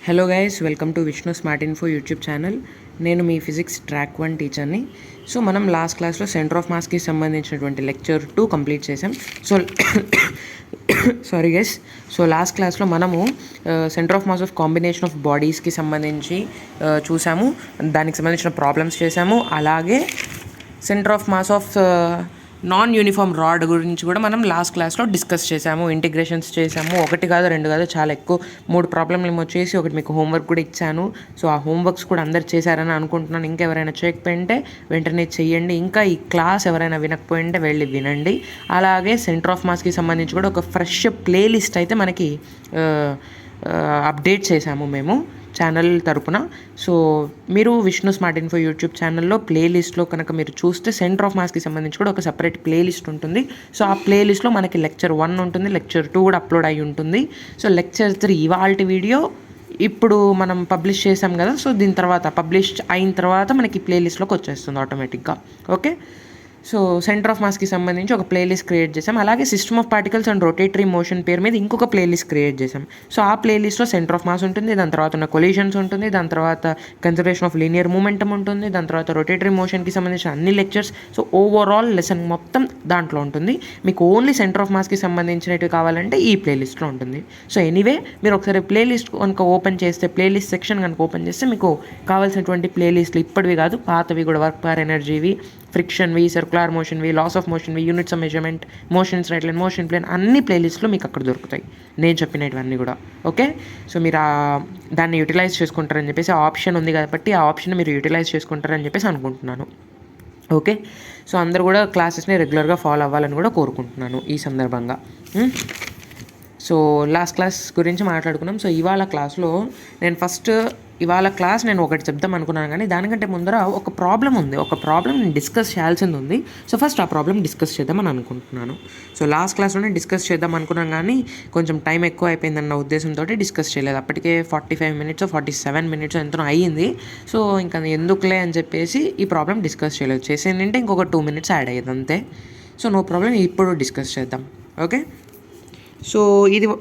Hello guys, welcome to Vishnu smart info YouTube channel. నేను మీ physics track 1 టీచర్ని. So మనం last క్లాస్లో సెంటర్ ఆఫ్ మాస్కి సంబంధించినటువంటి లెక్చర్ 2 కంప్లీట్ చేసాం. Sorry guys. సో లాస్ట్ క్లాస్లో మనము centre of mass of combination of బాడీస్కి సంబంధించి చూసాము, దానికి సంబంధించిన ప్రాబ్లమ్స్ చేసాము. అలాగే centre of mass of non uniform rod గురించి కూడా మనం లాస్ట్ క్లాస్లో డిస్కస్ చేసాము, ఇంటిగ్రేషన్స్ చేసాము. 1 కాదు 2 కాదు, చాలా ఎక్కువ 3 ప్రాబ్లమ్లు వచ్చేసి ఒకటి మీకు హోంవర్క్ కూడా ఇచ్చాను. సో ఆ హోంవర్క్స్ కూడా అందరు చేశారని అనుకుంటున్నాను. ఇంకెవరైనా చేయకపోయింటే వెంటనే చెయ్యండి. ఇంకా ఈ క్లాస్ ఎవరైనా వినకపోయింటే వెళ్ళి వినండి. అలాగే సెంటర్ ఆఫ్ మాస్కి సంబంధించి కూడా ఒక ఫ్రెష్ ప్లేలిస్ట్ అయితే మనకి అప్డేట్ చేసాము మేము ఛానల్ తరపున. సో మీరు విష్ణు స్మార్ట్ ఇన్ఫో యూట్యూబ్ ఛానల్లో ప్లేలిస్ట్లో కనుక మీరు చూస్తే సెంటర్ ఆఫ్ మాస్కి సంబంధించి కూడా ఒక సపరేట్ ప్లేలిస్ట్ ఉంటుంది. సో ఆ ప్లేలిస్ట్లో మనకి లెక్చర్ 1 ఉంటుంది, లెక్చర్ 2 కూడా అప్లోడ్ అయి ఉంటుంది. సో లెక్చర్ 3 ఇవాల్టి వీడియో ఇప్పుడు మనం పబ్లిష్ చేసాం కదా, సో దీని తర్వాత పబ్లిష్ అయిన తర్వాత మనకి ప్లేలిస్ట్లోకి వచ్చేస్తుంది ఆటోమేటిక్గా. ఓకే, సో సెంటర్ ఆఫ్ మాస్కి సంబంధించి ఒక ప్లేలిస్ట్ క్రియేట్ చేసాం. అలాగే system of particles and rotatory motion పేరు మీద ఇంకొక ప్లేలిస్ట్ క్రియేట్ చేసాం. సో ఆ ప్లేలిస్ట్లో సెంటర్ ఆఫ్ మాస్ ఉంటుంది, దాని తర్వాత ఉన్న కొలిషన్స్ ఉంటుంది, దాని తర్వాత కన్సర్వేషన్ ఆఫ్ లీనియర్ మూమెంటం ఉంటుంది, దాని తర్వాత రొటేటరీ మోషన్కి సంబంధించిన అన్ని లెక్చర్స్. సో ఓవరాల్ లెసన్ మొత్తం దాంట్లో ఉంటుంది. మీకు ఓన్లీ సెంటర్ ఆఫ్ మాస్కి సంబంధించినవి కావాలంటే ఈ ప్లేలిస్ట్లో ఉంటుంది. సో ఎనీవే మీరు ఒకసారి ప్లేలిస్ట్ కనుక ఓపెన్ చేస్తే, ప్లేలిస్ట్ సెక్షన్ కనుక ఓపెన్ చేస్తే మీకు కావాల్సినటువంటి ప్లేలిస్ట్లు ఇప్పటివి కాదు, పాతవి కూడా, వర్క్ పవర్ ఎనర్జీవి, ఫ్రిక్షన్వి, సర్క్యులర్ మోషన్వి, లాస్ ఆఫ్ మోషన్వి, units of measurement, motion straight line, motion plane, అన్ని ప్లేలిస్ట్లో మీకు అక్కడ దొరుకుతాయి నేను చెప్పినవన్నీ కూడా. ఓకే, సో మీరు దాన్ని యూటిలైజ్ చేసుకుంటారని చెప్పేసి ఆ ఆప్షన్ ఉంది కాబట్టి ఆ ఆప్షన్ మీరు యూటిలైజ్ చేసుకుంటారని చెప్పేసి అనుకుంటున్నాను. ఓకే, సో అందరూ కూడా క్లాసెస్ని రెగ్యులర్గా ఫాలో అవ్వాలని కూడా కోరుకుంటున్నాను ఈ సందర్భంగా. సో లాస్ట్ క్లాస్ గురించి మాట్లాడుకున్నాం. సో ఇవాళ క్లాస్లో నేను ఒకటి చెప్దాం అనుకున్నాను, కానీ దానికంటే ముందర ఒక ప్రాబ్లం ఉంది. ఒక ప్రాబ్లం నేను డిస్కస్ చేయాల్సింది ఉంది. సో ఫస్ట్ ఆ ప్రాబ్లం డిస్కస్ చేద్దామని అనుకుంటున్నాను. సో లాస్ట్ క్లాస్లోనే డిస్కస్ చేద్దాం అనుకున్నాను, కానీ కొంచెం టైం ఎక్కువ అయిపోయిందన్న ఉద్దేశంతో డిస్కస్ చేయలేదు. అప్పటికే 45 మినిట్స్ 47 మినిట్స్ ఎంతో అయ్యింది. సో ఇంకా ఎందుకులే అని చెప్పేసి ఈ ప్రాబ్లం డిస్కస్ చేయలేదు. చేసేందంటే ఇంకొక 2 మినిట్స్ యాడ్ అయ్యేది అంతే. సో నో ప్రాబ్లం, ఇప్పుడు డిస్కస్ చేద్దాం. ఓకే, సో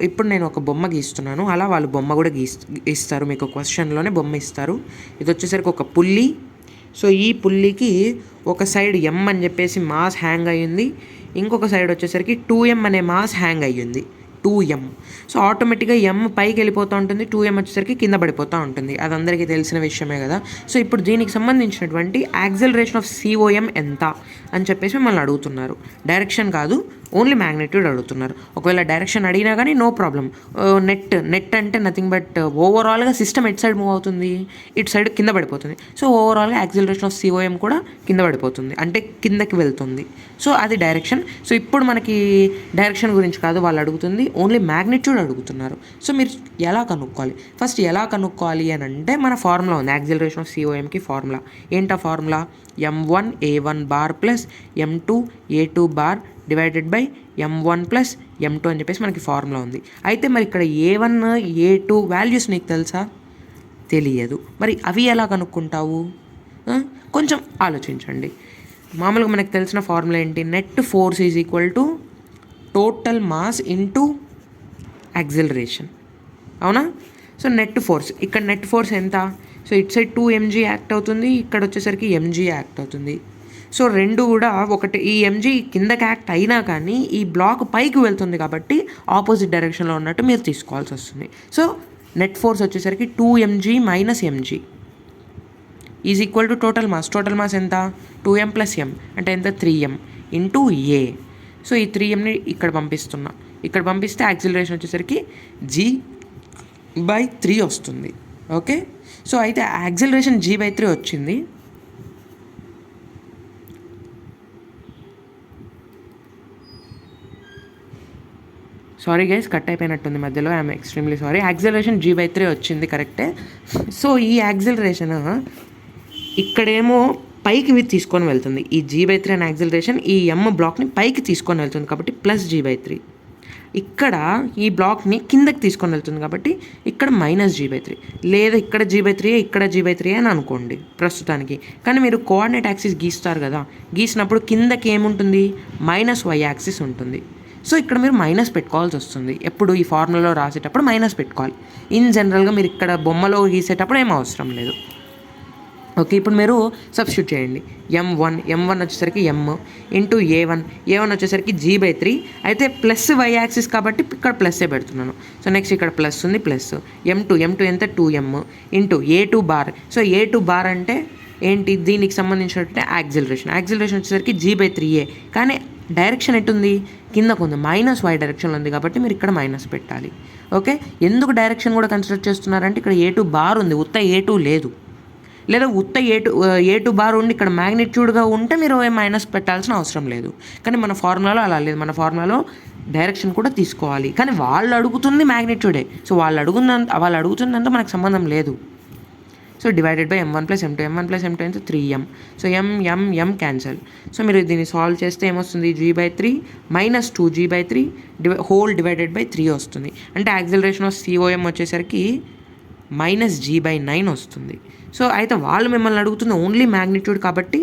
ఇప్పుడు నేను ఒక బొమ్మ గీస్తున్నాను. అలా వాళ్ళు బొమ్మ కూడా ఇస్తారు, మీకు క్వశ్చన్లోనే బొమ్మ ఇస్తారు. ఇది వచ్చేసరికి ఒక పుల్లి. సో ఈ పుల్లికి ఒక సైడ్ M అని చెప్పేసి మాస్ హ్యాంగ్ అయ్యింది, ఇంకొక సైడ్ వచ్చేసరికి 2M అనే మాస్ హ్యాంగ్ అయ్యింది. 2M. సో ఆటోమేటిక్గా M పైకి వెళ్ళిపోతూ ఉంటుంది, 2M వచ్చేసరికి కింద పడిపోతూ ఉంటుంది. అది అందరికీ తెలిసిన విషయమే కదా. సో ఇప్పుడు దీనికి సంబంధించినటువంటి యాక్సలరేషన్ ఆఫ్ COM ఎంత అని చెప్పేసి మిమ్మల్ని అడుగుతున్నారు. డైరెక్షన్ కాదు, ఓన్లీ మ్యాగ్నిట్యూడ్ అడుగుతున్నారు. ఒకవేళ డైరెక్షన్ అడిగినా కానీ నో ప్రాబ్లం. నెట్ అంటే నథింగ్ బట్ ఓవరాల్గా సిస్టమ్ ఎట్ సైడ్ మూవ్ అవుతుంది, ఇటు సైడ్ కింద పడిపోతుంది. సో ఓవరాల్గా యాక్సలరేషన్ ఆఫ్ COM కూడా కింద పడిపోతుంది, అంటే కిందకి వెళ్తుంది. సో అది డైరెక్షన్. సో ఇప్పుడు మనకి డైరెక్షన్ గురించి కాదు వాళ్ళు అడుగుతుంది, ఓన్లీ మ్యాగ్నిట్యూడ్ అడుగుతున్నారు. సో మీరు ఎలా కనుక్కోవాలి, ఫస్ట్ ఎలా కనుక్కోవాలి అని అంటే మన ఫార్ములా ఉంది. యాక్సలరేషన్ ఆఫ్ COMకి ఫార్ములా ఏంటా? Formula M1 A1 bar plus M2 A2 bar divided by M1 plus M2 అని చెప్పేసి మనకి ఫార్ములా ఉంది. అయితే మరి ఇక్కడ A1 A2 వాల్యూస్ నీకు తెలుసా? తెలియదు. మరి అవి ఎలా కనుక్కుంటావు? కొంచెం ఆలోచించండి. మామూలుగా మనకు తెలిసిన ఫార్ములా ఏంటి? Net force is equal to total mass into acceleration, అవునా? సో నెట్ ఫోర్స్, ఇక్కడ నెట్ ఫోర్స్ ఎంత? So it side 2mg act అవుతుంది, ఇక్కడ వచ్చేసరికి mg యాక్ట్ అవుతుంది. సో రెండు కూడా ఒకటి. ఈ mg కిందకి యాక్ట్ అయినా కానీ ఈ బ్లాక్ పైకి వెళ్తుంది కాబట్టి ఆపోజిట్ డైరెక్షన్లో ఉన్నట్టు మీరు తీసుకోవాల్సి వస్తుంది. సో నెట్ ఫోర్స్ వచ్చేసరికి 2mg minus mg is equal to total mass. Total mass ఎంత? 2m ప్లస్ m అంటే ఎంత? 3m into a. సో ఈ 3mని ఇక్కడ పంపిస్తున్నా. ఇక్కడ పంపిస్తే యాక్సిలరేషన్ వచ్చేసరికి g/3 వస్తుంది. ఓకే, సో అయితే యాక్సిలరేషన్ g/3 వచ్చింది. సారీ గైస్, కట్ అయిపోయినట్టుంది మధ్యలో, I'm extremely sorry. Acceleration g/3 వచ్చింది, కరెక్టే. సో ఈ యాక్సిలరేషన్ ఇక్కడేమో పైకి తీసుకొని వెళ్తుంది. ఈ g/3 అనే యాక్సిలరేషన్ ఈ M బ్లాక్ని పైకి తీసుకొని వెళ్తుంది కాబట్టి ప్లస్ g/3. ఇక్కడ ఈ బ్లాక్ని కిందకి తీసుకొని వెళ్తుంది కాబట్టి ఇక్కడ మైనస్ g/3. లేదా ఇక్కడ g/3 ఇక్కడ g/3 అని అనుకోండి ప్రస్తుతానికి. కానీ మీరు కోఆర్డినేట్ యాక్సిస్ గీస్తారు కదా, గీసినప్పుడు కిందకి ఏముంటుంది? -y యాక్సిస్ ఉంటుంది. సో ఇక్కడ మీరు మైనస్ పెట్టుకోవాల్సి వస్తుంది. ఎప్పుడు ఈ ఫార్ములాలో రాసేటప్పుడు మైనస్ పెట్టుకోవాలి. ఇన్ జనరల్గా మీరు ఇక్కడ బొమ్మలో గీసేటప్పుడు ఏం అవసరం లేదు. ఓకే, ఇప్పుడు మీరు సబ్స్టిట్యూట్ చేయండి. m1 వచ్చేసరికి m ఇంటూ a1 వచ్చేసరికి g/3. అయితే ప్లస్ y యాక్సిస్ కాబట్టి ఇక్కడ ప్లస్సే పెడుతున్నాను. సో నెక్స్ట్ ఇక్కడ ప్లస్ ఉంది, ప్లస్ m2 ఎంత 2m into a2 bar. So a2 bar అంటే ఏంటి, దీనికి సంబంధించినట్టు యాక్సిలరేషన్ వచ్చేసరికి g/3a. కానీ డైరెక్షన్ ఎటుంది, కిందకు ఉంది, -y డైరెక్షన్లో ఉంది కాబట్టి మీరు ఇక్కడ మైనస్ పెట్టాలి. ఓకే, ఎందుకు డైరెక్షన్ కూడా కన్సిడర్ చేస్తున్నారంటే ఇక్కడ a2 బార్ ఉంది, ఉత్త a2 లేదు. లేదా ఉత్త a2 బార్ ఉండి ఇక్కడ మ్యాగ్నిట్యూడ్గా ఉంటే మీరు మైనస్ పెట్టాల్సిన అవసరం లేదు. కానీ మన ఫార్ములాలో అలా లేదు. మన ఫార్ములాలో డైరెక్షన్ కూడా తీసుకోవాలి. కానీ వాళ్ళు అడుగుతుంది మ్యాగ్నిట్యూడే. సో వాళ్ళు అడుగుతుందంతా మనకు సంబంధం లేదు. So divided by m1 + m2 అంటే 3m. So m cancel. So మీరు దీన్ని సాల్వ్ చేస్తే ఏమొస్తుంది, g/3 - 2g/3 whole divided by 3 వస్తుంది. అంటే యాక్సిలరేషన్ ఆఫ్ COM వచ్చేసరికి -g/9 వస్తుంది. సో అయితే వాళ్ళు మిమ్మల్ని అడుగుతుంది ఓన్లీ మ్యాగ్నిట్యూడ్ కాబట్టి,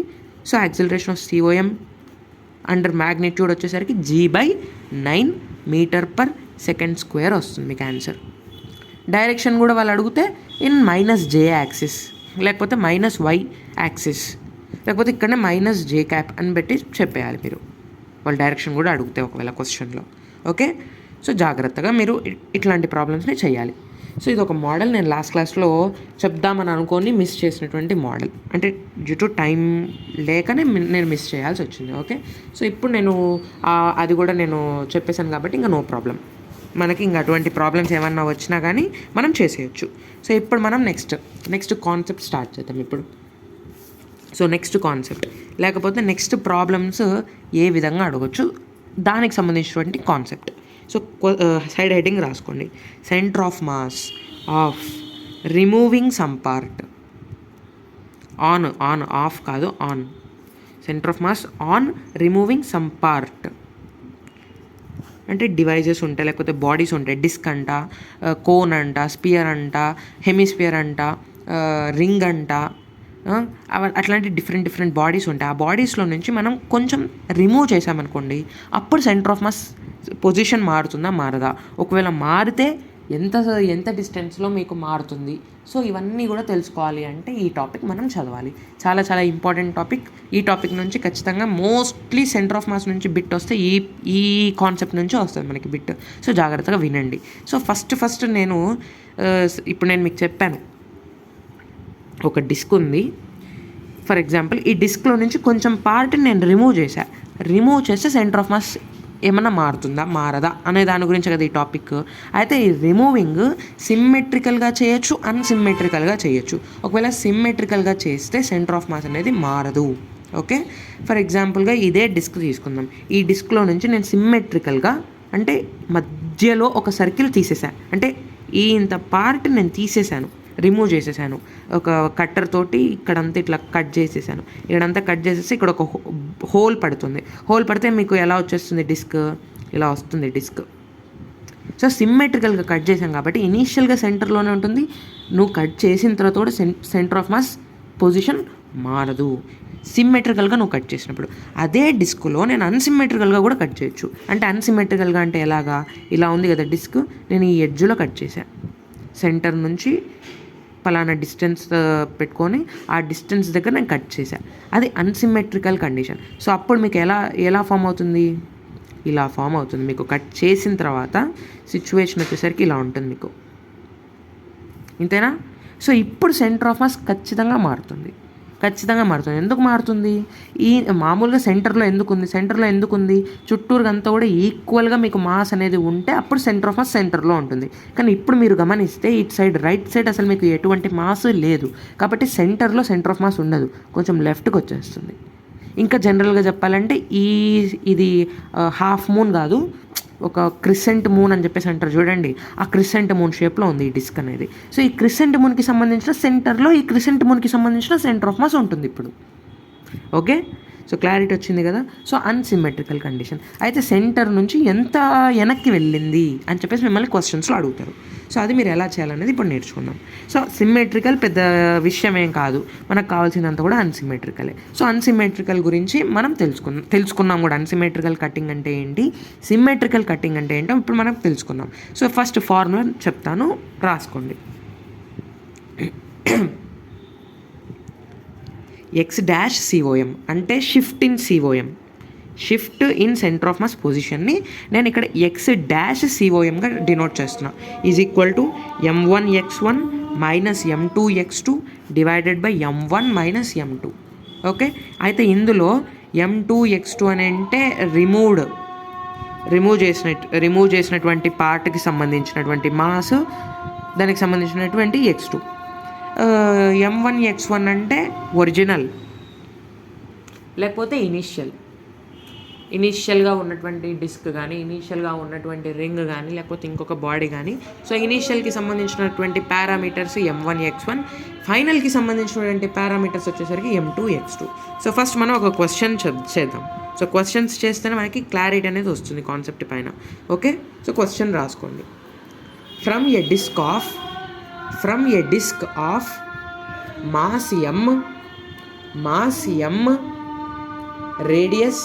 so acceleration of COM under magnitude వచ్చేసరికి g/9 m/s² వస్తుంది మీకు ఆన్సర్. డైరెక్షన్ కూడా వాళ్ళు అడిగితే ఇన్ -j యాక్సిస్, లేకపోతే -y యాక్సిస్, లేకపోతే ఇక్కడనే -j క్యాప్ అని పెట్టి చెప్పేయాలి మీరు. వాళ్ళు డైరెక్షన్ కూడా అడిగితే ఒకవేళ క్వశ్చన్లో. ఓకే, సో జాగ్రత్తగా మీరు ఇట్లాంటి ప్రాబ్లమ్స్ని చేయాలి. సో ఇది ఒక మోడల్ నేను లాస్ట్ క్లాస్లో చెప్దామని అనుకొని మిస్ చేసినటువంటి మోడల్. అంటే డ్యూ టు టైం లేకనే నేను మిస్ చేయాల్సి వచ్చింది. ఓకే, సో ఇప్పుడు నేను అది కూడా నేను చెప్పేశాను కాబట్టి ఇంకా నో ప్రాబ్లం. మనకి ఇంకా అటువంటి ప్రాబ్లమ్స్ ఏమన్నా వచ్చినా కానీ మనం చేసేయచ్చు. సో ఇప్పుడు మనం నెక్స్ట్ కాన్సెప్ట్ స్టార్ట్ చేద్దాం ఇప్పుడు. సో నెక్స్ట్ కాన్సెప్ట్ లేకపోతే నెక్స్ట్ ప్రాబ్లమ్స్ ఏ విధంగా అడగచ్చు దానికి సంబంధించినటువంటి కాన్సెప్ట్. సో సైడ్ హెడ్డింగ్ రాసుకోండి, centre of mass of removing some part of కాదు on, centre of mass on removing some part. అంటే డివైజెస్ ఉంటాయి, లేకపోతే బాడీస్ ఉంటాయి. డిస్క్ అంట, కోన్ అంట, స్పియర్ అంట, హెమిస్పియర్ అంట, రింగ్ అంట, అట్లాంటి డిఫరెంట్ బాడీస్ ఉంటాయి. ఆ బాడీస్లో నుంచి మనం కొంచెం రిమూవ్ చేసామనుకోండి, అప్పుడు సెంటర్ ఆఫ్ మాస్ పొజిషన్ మారుతుందా మారదా, ఒకవేళ మారితే ఎంత డిస్టెన్స్లో మీకు మారుతుంది. సో ఇవన్నీ కూడా తెలుసుకోవాలి అంటే ఈ టాపిక్ మనం చదవాలి. చాలా ఇంపార్టెంట్ టాపిక్. ఈ టాపిక్ నుంచి ఖచ్చితంగా మోస్ట్లీ సెంటర్ ఆఫ్ మాస్ నుంచి బిట్ వస్తే ఈ కాన్సెప్ట్ నుంచి వస్తుంది మనకి బిట్. సో జాగ్రత్తగా వినండి. సో ఫస్ట్ నేను ఇప్పుడు మీకు చెప్పాను, ఒక డిస్క్ ఉంది. ఫర్ ఎగ్జాంపుల్ ఈ డిస్క్లో నుంచి కొంచెం పార్ట్ని నేను రిమూవ్ చేస్తే సెంటర్ ఆఫ్ మాస్ ఏమన్నా మారుతుందా మారదా అనే దాని గురించి కదా ఈ టాపిక్. అయితే ఈ రిమూవింగ్ సిమ్మెట్రికల్గా చేయొచ్చు, అన్సిమ్మెట్రికల్గా చేయొచ్చు. ఒకవేళ సిమ్మెట్రికల్గా చేస్తే సెంటర్ ఆఫ్ మాస్ అనేది మారదు. ఓకే, ఫర్ ఎగ్జాంపుల్గా ఇదే డిస్క్ తీసుకుందాం. ఈ డిస్క్లో నుంచి నేను సిమ్మెట్రికల్గా అంటే మధ్యలో ఒక సర్కిల్ తీసేసాను, అంటే ఇంత పార్ట్ నేను తీసేసాను, రిమూవ్ చేసేసాను. ఒక కట్టర్ తోటి ఇక్కడంతా ఇట్లా కట్ చేసేసాను. ఇక్కడంతా కట్ చేసేసి ఇక్కడ ఒక హోల్ పడుతుంది. హోల్ పడితే మీకు ఎలా వచ్చేస్తుంది డిస్క్, ఇలా వస్తుంది డిస్క్. సో సిమ్మెట్రికల్గా కట్ చేసాం కాబట్టి ఇనీషియల్గా సెంటర్లోనే ఉంటుంది. నువ్వు కట్ చేసిన తర్వాత కూడా సెంటర్ ఆఫ్ మాస్ పొజిషన్ మారదు సిమ్మెట్రికల్గా నువ్వు కట్ చేసినప్పుడు. అదే డిస్క్లో నేను అన్సిమ్మెట్రికల్గా కూడా కట్ చేయొచ్చు. అంటే అన్సిమ్మెట్రికల్గా అంటే ఎలాగా, ఇలా ఉంది కదా డిస్క్, నేను ఈ ఎడ్జ్లో కట్ చేశాను. సెంటర్ నుంచి పలానా డిస్టెన్స్ పెట్టుకొని ఆ డిస్టెన్స్ దగ్గర నేను కట్ చేశాను. అది అన్సిమెట్రికల్ కండిషన్. సో అప్పుడు మీకు ఎలా ఫామ్ అవుతుంది, ఇలా ఫామ్ అవుతుంది. మీకు కట్ చేసిన తర్వాత సిచ్యువేషన్ వచ్చేసరికి ఇలా ఉంటుంది మీకు, ఇంతేనా. సో ఇప్పుడు సెంటర్ ఆఫ్ మాస్ ఖచ్చితంగా మారుతుంది. ఎందుకు మారుతుంది, ఈ మామూలుగా సెంటర్లో ఎందుకుంది, చుట్టూరుగా అంతా కూడా ఈక్వల్గా మీకు మాస్ అనేది ఉంటే అప్పుడు సెంటర్ ఆఫ్ మాస్ సెంటర్లో ఉంటుంది. కానీ ఇప్పుడు మీరు గమనిస్తే ఇటు సైడ్ రైట్ సైడ్ అసలు మీకు ఎటువంటి మాస్ లేదు కాబట్టి సెంటర్లో సెంటర్ ఆఫ్ మాస్ ఉండదు, కొంచెం లెఫ్ట్కి వచ్చేస్తుంది. ఇంకా జనరల్గా చెప్పాలంటే ఇది హాఫ్ మూన్ కాదు, ఒక క్రిసెంట్ మూన్ అని చెప్పేసి అంటారు చూడండి, ఆ క్రిసెంట్ మూన్ షేప్లో ఉంది ఈ డిస్క్ అనేది. సో ఈ క్రిసెంట్ మూన్కి సంబంధించిన సెంటర్లో ఈ క్రిసెంట్ మూన్కి సంబంధించిన సెంటర్ ఆఫ్ మాస్ ఉంటుంది ఇప్పుడు. ఓకే, సో క్లారిటీ వచ్చింది కదా. So unsymmetrical condition. అయితే సెంటర్ నుంచి ఎంత వెనక్కి వెళ్ళింది అని చెప్పేసి మిమ్మల్ని క్వశ్చన్స్లో అడుగుతారు. సో అది మీరు ఎలా చేయాలనేది ఇప్పుడు నేర్చుకుందాం. సో సిమ్మెట్రికల్ పెద్ద విషయం ఏం కాదు, మనకు కావాల్సినంత కూడా అన్సిమెట్రికలే. సో అన్సిమెట్రికల్ గురించి మనం తెలుసుకున్నాం కూడా. అన్సిమెట్రికల్ కటింగ్ అంటే ఏంటి, సిమ్మెట్రికల్ కటింగ్ అంటే ఏంటో ఇప్పుడు మనం తెలుసుకుందాం. సో ఫస్ట్ ఫార్ములా చెప్తాను, రాసుకోండి. ఎక్స్ డాష్ సిఓఎం అంటే shift in COM, shift in centre of mass position నేను ఇక్కడ ఎక్స్ డాష్ సిఓఎంగా డినోట్ చేస్తున్నా. Is equal to m1x1 minus m2x2 divided by m1 minus m2. Okay, అయితే ఇందులో m2x2 అని అంటే రిమూవ్ చేసినటువంటి పార్ట్కి సంబంధించినటువంటి మాస్, దానికి సంబంధించినటువంటి x2. m1x1 అంటే ఒరిజినల్ లేకపోతే ఇనీషియల్గా ఉన్నటువంటి డిస్క్ కానీ, ఇనీషియల్గా ఉన్నటువంటి రింగ్ కానీ, లేకపోతే ఇంకొక బాడీ కానీ. సో ఇనీషియల్కి సంబంధించినటువంటి పారామీటర్స్ m1x1, ఫైనల్కి సంబంధించినటువంటి పారామీటర్స్ వచ్చేసరికి m2x2. సో ఫస్ట్ మనం ఒక క్వశ్చన్ చేద్దాం. సో క్వశ్చన్స్ చేస్తేనే మనకి క్లారిటీ అనేది వస్తుంది కాన్సెప్ట్ పైన. ఓకే, సో క్వశ్చన్ రాసుకోండి. From a disc of mass m, radius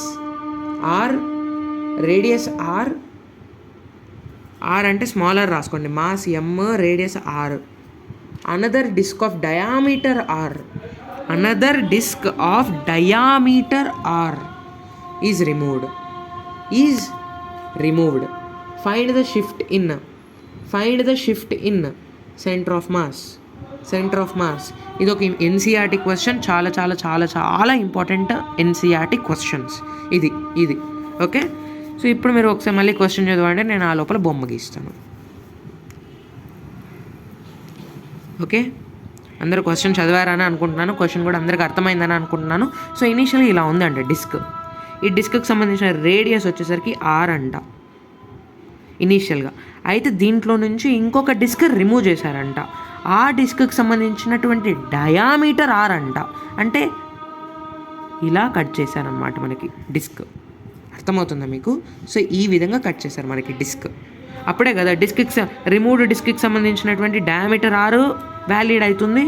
r అంటే స్మాలర్ రాసుకోండి, mass m, radius r, another disc of diameter r is removed. Find the shift in centre of mass. ఇది ఒక NCERT question, చాలా చాలా చాలా చాలా important NCERT questions ఇది. Okay, so ఇప్పుడు మీరు ఒకసారి మళ్ళీ క్వశ్చన్ చదవండి, నేను ఆ లోపల బొమ్మ గీస్తాను. ఓకే, అందరూ క్వశ్చన్ చదివారని అనుకుంటున్నాను, క్వశ్చన్ కూడా అందరికి అర్థమైందని అనుకుంటున్నాను. సో ఇనీషియల్గా ఇలా ఉందండి డిస్క్. ఈ డిస్క్కి సంబంధించిన రేడియస్ వచ్చేసరికి r అంట ఇనీషియల్గా. అయితే దీంట్లో నుంచి ఇంకొక డిస్క్ రిమూవ్ చేశారంట, ఆ డిస్క్కి సంబంధించినటువంటి డయామీటర్ r అంట. అంటే ఇలా కట్ చేశారనమాట మనకి డిస్క్. అర్థమవుతుందా మీకు? సో ఈ విధంగా కట్ చేశారు మనకి డిస్క్. అప్పుడే కదా రిమూవ్డ్ డిస్క్కి సంబంధించినటువంటి డయామీటర్ r వ్యాలిడ్ అవుతుంది.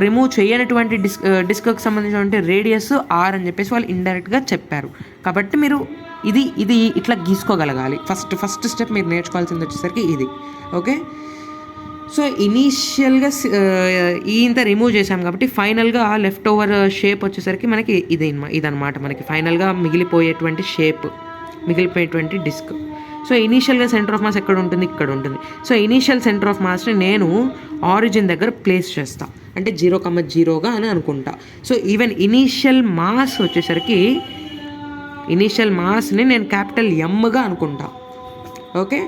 రిమూవ్ చేయనటువంటి డిస్క్కి సంబంధించినటువంటి రేడియస్ r అని చెప్పేసి వాళ్ళు ఇండైరెక్ట్గా చెప్పారు. కాబట్టి మీరు ఇది ఇట్లా గీసుకోగలగాలి. ఫస్ట్ స్టెప్ మీరు నేర్చుకోవాల్సింది వచ్చేసరికి ఇది. ఓకే, సో ఇనీషియల్గా ఇంత రిమూవ్ చేసాం కాబట్టి ఫైనల్గా లెఫ్ట్ ఓవర్ షేప్ వచ్చేసరికి మనకి ఇదనమాట మనకి ఫైనల్గా మిగిలిపోయేటువంటి డిస్క్. సో ఇనీషియల్గా సెంటర్ ఆఫ్ మాస్ ఎక్కడ ఉంటుంది? ఇక్కడ ఉంటుంది. సో ఇనీషియల్ సెంటర్ ఆఫ్ మాస్ని నేను ఆరిజిన్ దగ్గర ప్లేస్ చేస్తా, అంటే 0,0గా అని అనుకుంటా. సో ఈవెన్ ఇనీషియల్ మాస్ని నేను క్యాపిటల్ Mగా అనుకుంటా. Okay,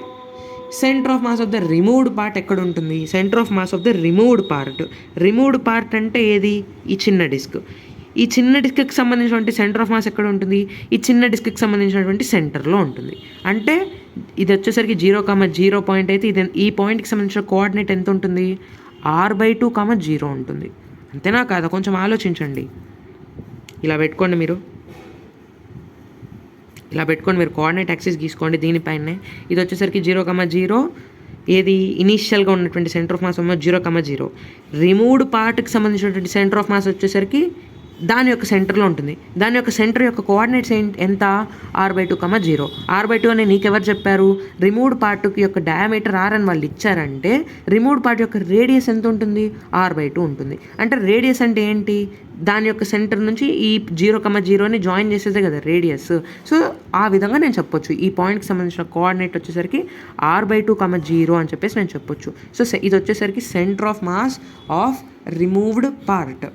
centre of mass of the removed part ఎక్కడ ఉంటుంది? Centre of mass of the removed part అంటే ఏది? ఈ చిన్న డిస్క్. ఈ చిన్న డిస్క్కి సంబంధించినటువంటి సెంటర్ ఆఫ్ మాస్ ఎక్కడ ఉంటుంది? ఈ చిన్న డిస్క్కి సంబంధించినటువంటి సెంటర్లో ఉంటుంది. అంటే ఇది వచ్చేసరికి 0,0 పాయింట్ అయితే ఈ పాయింట్కి సంబంధించిన కోఆర్డినేట్ ఎంత ఉంటుంది? r/2, 0 ఉంటుంది. అంతేనా కాదా? కొంచెం ఆలోచించండి. ఇలా పెట్టుకోండి మీరు కోఆర్డినేట్ యాక్సిస్ గీసుకోండి దీనిపైనే. ఇది వచ్చేసరికి 0,0, ఏది ఇనీషియల్గా ఉన్నటువంటి సెంటర్ ఆఫ్ మాస్ 0,0. రిమూవ్డ్ పార్ట్కి సంబంధించినటువంటి సెంటర్ ఆఫ్ మాస్ వచ్చేసరికి దాని యొక్క సెంటర్లో ఉంటుంది. దాని యొక్క సెంటర్ యొక్క కోఆర్డినేట్స్ ఎంత? r/2, 0. r/2 అని నీకెవరు చెప్పారు? రిమూవ్డ్ పార్ట్ యొక్క డయామీటర్ r అని వాళ్ళు ఇచ్చారంటే రిమూవ్డ్ పార్ట్ యొక్క రేడియస్ ఎంత ఉంటుంది? r/2 ఉంటుంది. అంటే రేడియస్ అంటే ఏంటి? దాని యొక్క సెంటర్ నుంచి ఈ 0,0ని జాయిన్ చేసేదే కదా రేడియస్. సో ఆ విధంగా నేను చెప్పొచ్చు. ఈ పాయింట్కి సంబంధించిన కోఆర్డినేట్ వచ్చేసరికి r/2, 0 అని చెప్పేసి నేను చెప్పొచ్చు. సో ఇది వచ్చేసరికి centre of mass of removed part.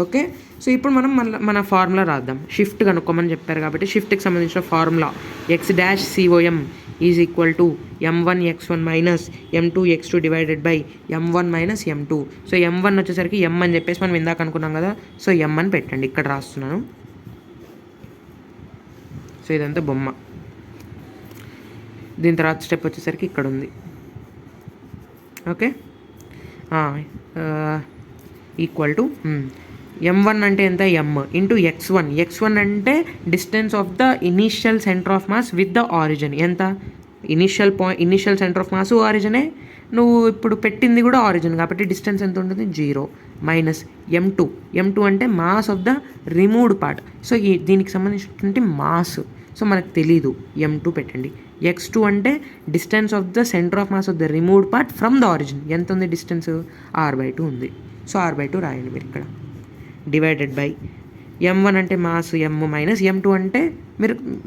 Okay, so ఇప్పుడు మనం మన ఫార్ములా రాద్దాం. షిఫ్ట్ కనుక్కోమని చెప్పారు కాబట్టి షిఫ్ట్కి సంబంధించిన formula x'(COM) is equal to m1x1 minus m2x2 divided by m1 minus m2. So m1 వచ్చేసరికి m అని చెప్పేసి మనం ఇందాక అనుకున్నాం కదా. సో m అని పెట్టండి, ఇక్కడ రాస్తున్నాను. సో ఇదంతా బొమ్మ. దీని తర్వాత స్టెప్ వచ్చేసరికి ఇక్కడ ఉంది. ఓకే, ఈక్వల్ టు m1 అంటే ఎంత? m ఇంటూ x1 అంటే distance of the initial centre of mass with the origin ఎంత? ఇనిషియల్ సెంటర్ ఆఫ్ మాస్ ఆరిజినే, నువ్వు ఇప్పుడు పెట్టింది కూడా ఆరిజిన్, కాబట్టి డిస్టెన్స్ ఎంత ఉంటుంది 0 మైనస్ m2 అంటే mass of the removed part. So దీనికి సంబంధించినటువంటి మాస్ సో మనకు తెలీదు, m2 పెట్టండి. x2 అంటే distance of the centre of mass of the removed part from the origin. ఎంత ఉంది డిస్టెన్స్? r/2 ఉంది. సో r/2 రాయండి మీరు ఇక్కడ, డివైడెడ్ బై m1 అంటే మాస్ m మైనస్ m2 అంటే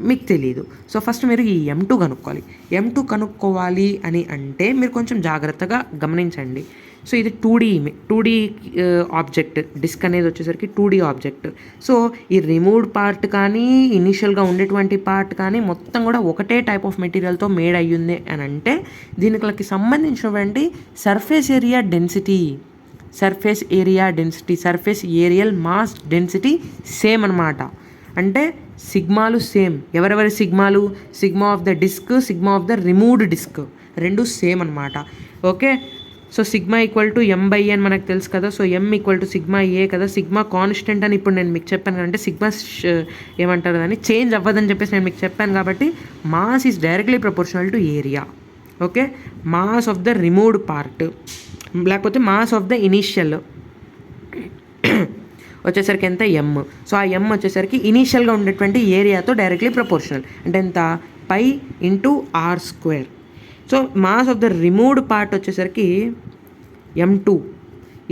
మీకు తెలియదు. సో ఫస్ట్ మీరు ఈ m2 కనుక్కోవాలి. m2 కనుక్కోవాలి అని అంటే మీరు కొంచెం జాగ్రత్తగా గమనించండి. సో ఇది 2D ఆబ్జెక్ట్, డిస్క్ అనేది వచ్చేసరికి 2D ఆబ్జెక్ట్. సో ఈ రిమూవ్డ్ పార్ట్ కానీ ఇనిషియల్గా ఉండేటువంటి పార్ట్ కానీ మొత్తం కూడా ఒకటే టైప్ ఆఫ్ మెటీరియల్తో మేడ్ అయ్యింది అని అంటే దీనికి సంబంధించినటువంటి surface area density, surface areal mass density same అనమాట. అంటే సిగ్మాలు సేమ్. ఎవరెవరి సిగ్మాలు? Sigma of the disc, sigma of the removed disc రెండు సేమ్ అనమాట. Okay, so sigma equal to m/a అని మనకు తెలుసు కదా. సో m equal to sigma A కదా. సిగ్మా కాన్స్టెంట్ అని ఇప్పుడు నేను మీకు చెప్పాను కదంటే సిగ్మా ఏమంటారు దాన్ని చేంజ్ అవ్వదని చెప్పేసి నేను మీకు చెప్పాను కాబట్టి mass is directly proportional to area. Okay, mass of the removed part లేకపోతే మాస్ ఆఫ్ ద ఇనీషియల్ వచ్చేసరికి ఎంత? m. సో ఆ m వచ్చేసరికి ఇనీషియల్గా ఉండేటువంటి ఏరియాతో డైరెక్ట్లీ ప్రపోర్షనల్. అంటే ఎంత? Pi into r². So mass of the removed part వచ్చేసరికి m2.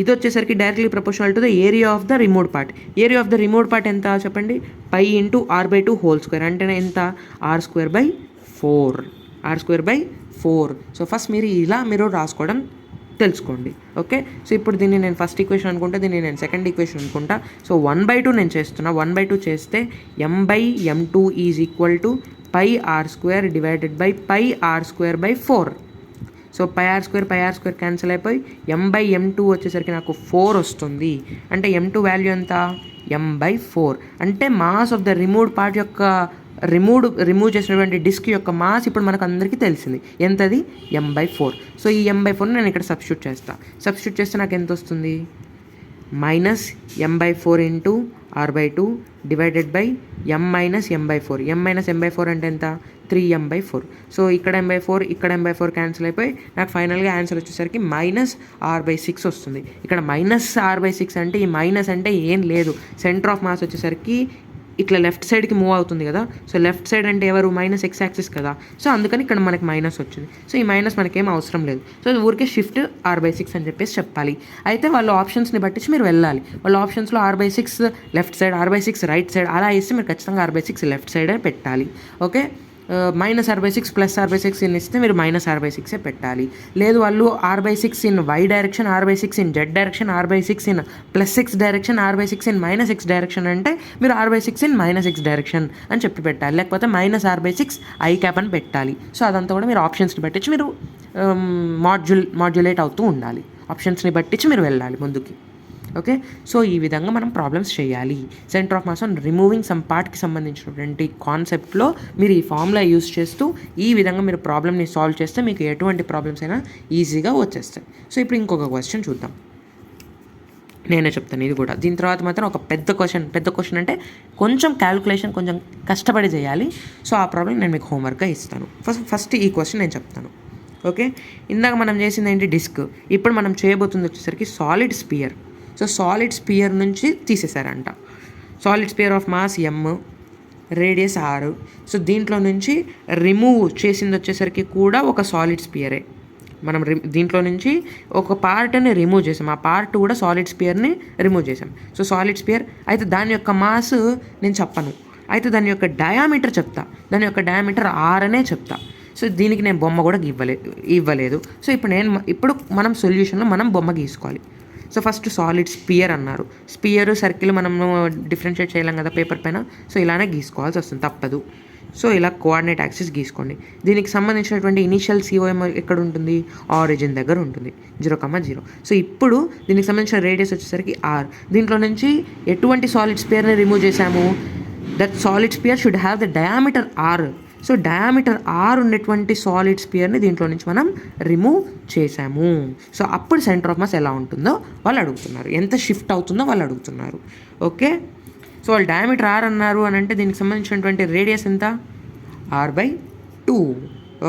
ఇది వచ్చేసరికి directly proportional to the area of the removed part. Area of the removed part ఎంత చెప్పండి? Pi into r/2 whole square. అంటే ఎంత? r²/4. So first మీరు రాసుకోవడం తెలుసుకోండి. ఓకే, సో ఇప్పుడు దీన్ని నేను ఫస్ట్ ఈక్వేషన్ అనుకుంటా, దీన్ని నేను సెకండ్ ఈక్వేషన్ అనుకుంటా. సో 1/2 నేను చేస్తున్నా. 1/2 చేస్తే m/m2 is equal to πr² divided by πr²/4. So πr² cancel అయిపోయి m/m2 వచ్చేసరికి నాకు 4 వస్తుంది. అంటే m2 వాల్యూ ఎంత? m/4. అంటే mass of the removed part యొక్క రిమూవ్ చేసినటువంటి డిస్క్ యొక్క మాస్ ఇప్పుడు మనకు అందరికీ తెలిసింది. ఎంతది? m/4. సో ఈ m/4 నేను ఇక్కడ సబ్స్టిట్యూట్ చేస్తే నాకు ఎంత వస్తుంది? Minus m/4 into r/2 divided by m minus m/4. m minus m/4 అంటే ఎంత? 3m/4. సో ఇక్కడ m/4 క్యాన్సిల్ అయిపోయి నాకు ఫైనల్గా ఆన్సర్ వచ్చేసరికి -r/6 వస్తుంది. ఇక్కడ -r/6 అంటే ఈ మైనస్ అంటే ఏం లేదు, సెంటర్ ఆఫ్ మాస్ వచ్చేసరికి ఇట్లా లెఫ్ట్ సైడ్కి మూవ్ అవుతుంది కదా. సో లెఫ్ట్ సైడ్ అంటే ఎవరు? -x యాక్సిస్ కదా. సో అందుకని ఇక్కడ మనకి మైనస్ వచ్చింది. సో ఈ మైనస్ మనకేం అవసరం లేదు. సో ఊరికే షిఫ్ట్ r/6 అని చెప్పేసి చెప్పాలి. అయితే వాళ్ళ ఆప్షన్స్ని బట్టి మీరు వెళ్ళాలి. వాళ్ళ ఆప్షన్స్లో r/6 left side, r/6 right side అలా వేస్తే మీరు ఖచ్చితంగా r/6 లెఫ్ట్ సైడే పెట్టాలి. Okay, -r/6 plus r/6 in ఇస్తే మీరు -r/6 పెట్టాలి. లేదు వాళ్ళు r/6 in y direction, r/6 in z direction, r/6 in +x direction, r/6 in -x direction అంటే మీరు r/6 ఇన్ -x డైరెక్షన్ అని చెప్పి పెట్టాలి. లేకపోతే -r/6 i అని పెట్టాలి. సో అదంతా కూడా మీరు ఆప్షన్స్ని బట్టి మీరు మాడ్యులేట్ అవుతూ ఉండాలి. ఆప్షన్స్ని బట్టి మీరు వెళ్ళాలి ముందుకి. ఓకే, సో ఈ విధంగా మనం ప్రాబ్లమ్స్ చేయాలి. Centre of mass on removing some పార్ట్కి సంబంధించినటువంటి కాన్సెప్ట్లో మీరు ఈ ఫార్ములా యూస్ చేస్తూ ఈ విధంగా మీరు ప్రాబ్లమ్ని సాల్వ్ చేస్తే మీకు ఎటువంటి ప్రాబ్లమ్స్ అయినా ఈజీగా వచ్చేస్తాయి. సో ఇప్పుడు ఇంకొక క్వశ్చన్ చూద్దాం. నేనే చెప్తాను ఇది కూడా. దీని తర్వాత మాత్రం ఒక పెద్ద క్వశ్చన్ అంటే కొంచెం క్యాలిక్యులేషన్ కొంచెం కష్టపడి చేయాలి. సో ఆ ప్రాబ్లం నేను మీకు హోంవర్క్గా ఇస్తాను. ఫస్ట్ ఈ క్వశ్చన్ నేను చెప్తాను. ఓకే, ఇందాక మనం చేసింది ఏంటి? డిస్క్. ఇప్పుడు మనం చేయబోతుంది వచ్చేసరికి solid sphere. So solid sphere నుంచి తీసేశారంట. Solid sphere of mass m, radius r. So దీంట్లో నుంచి రిమూవ్ చేసింది వచ్చేసరికి కూడా ఒక సాలిడ్ స్పియరే. మనం దీంట్లో నుంచి ఒక పార్ట్ని రిమూవ్ చేసాం, ఆ పార్ట్ కూడా సాలిడ్ స్పియర్ని రిమూవ్ చేసాం. సో సాలిడ్ స్పియర్ అయితే దాని యొక్క మాస్ నేను చెప్పను, అయితే దాని యొక్క డయామీటర్ చెప్తా. దాని యొక్క డయామీటర్ r అనే చెప్తా. సో దీనికి నేను బొమ్మ కూడా ఇవ్వలేదు. సో ఇప్పుడు మనం సొల్యూషన్లో మనం బొమ్మ గీసుకోవాలి. సో ఫస్ట్ సాలిడ్ స్పియర్ అన్నారు. స్పియర్ సర్కిల్ మనము డిఫరెన్షియేట్ చేయలేం కదా పేపర్ పైన. సో ఇలానే గీసుకోవాల్సి వస్తుంది, తప్పదు. సో ఇలా కోఆర్డినేట్ యాక్సిస్ గీసుకోండి. దీనికి సంబంధించినటువంటి ఇనీషియల్ COM ఎక్కడ ఉంటుంది? ఆరిజిన్ దగ్గర ఉంటుంది, 0,0. సో ఇప్పుడు దీనికి సంబంధించిన రేడియస్ వచ్చేసరికి r. దీంట్లో నుంచి ఎటువంటి సాలిడ్ స్పియర్ని రిమూవ్ చేశాము? That solid spear should have the diameter r. So diameter r ఉన్నటువంటి సాలిడ్ స్పియర్ని దీంట్లో నుంచి మనం రిమూవ్ చేసాము. సో అప్పుడు సెంటర్ ఆఫ్ మాస్ ఎలా ఉంటుందో వాళ్ళు అడుగుతున్నారు, ఎంత షిఫ్ట్ అవుతుందో వాళ్ళు అడుగుతున్నారు. ఓకే, సో వాళ్ళు డయామీటర్ r అన్నారు అని అంటే దీనికి సంబంధించినటువంటి రేడియస్ ఎంత? r/2.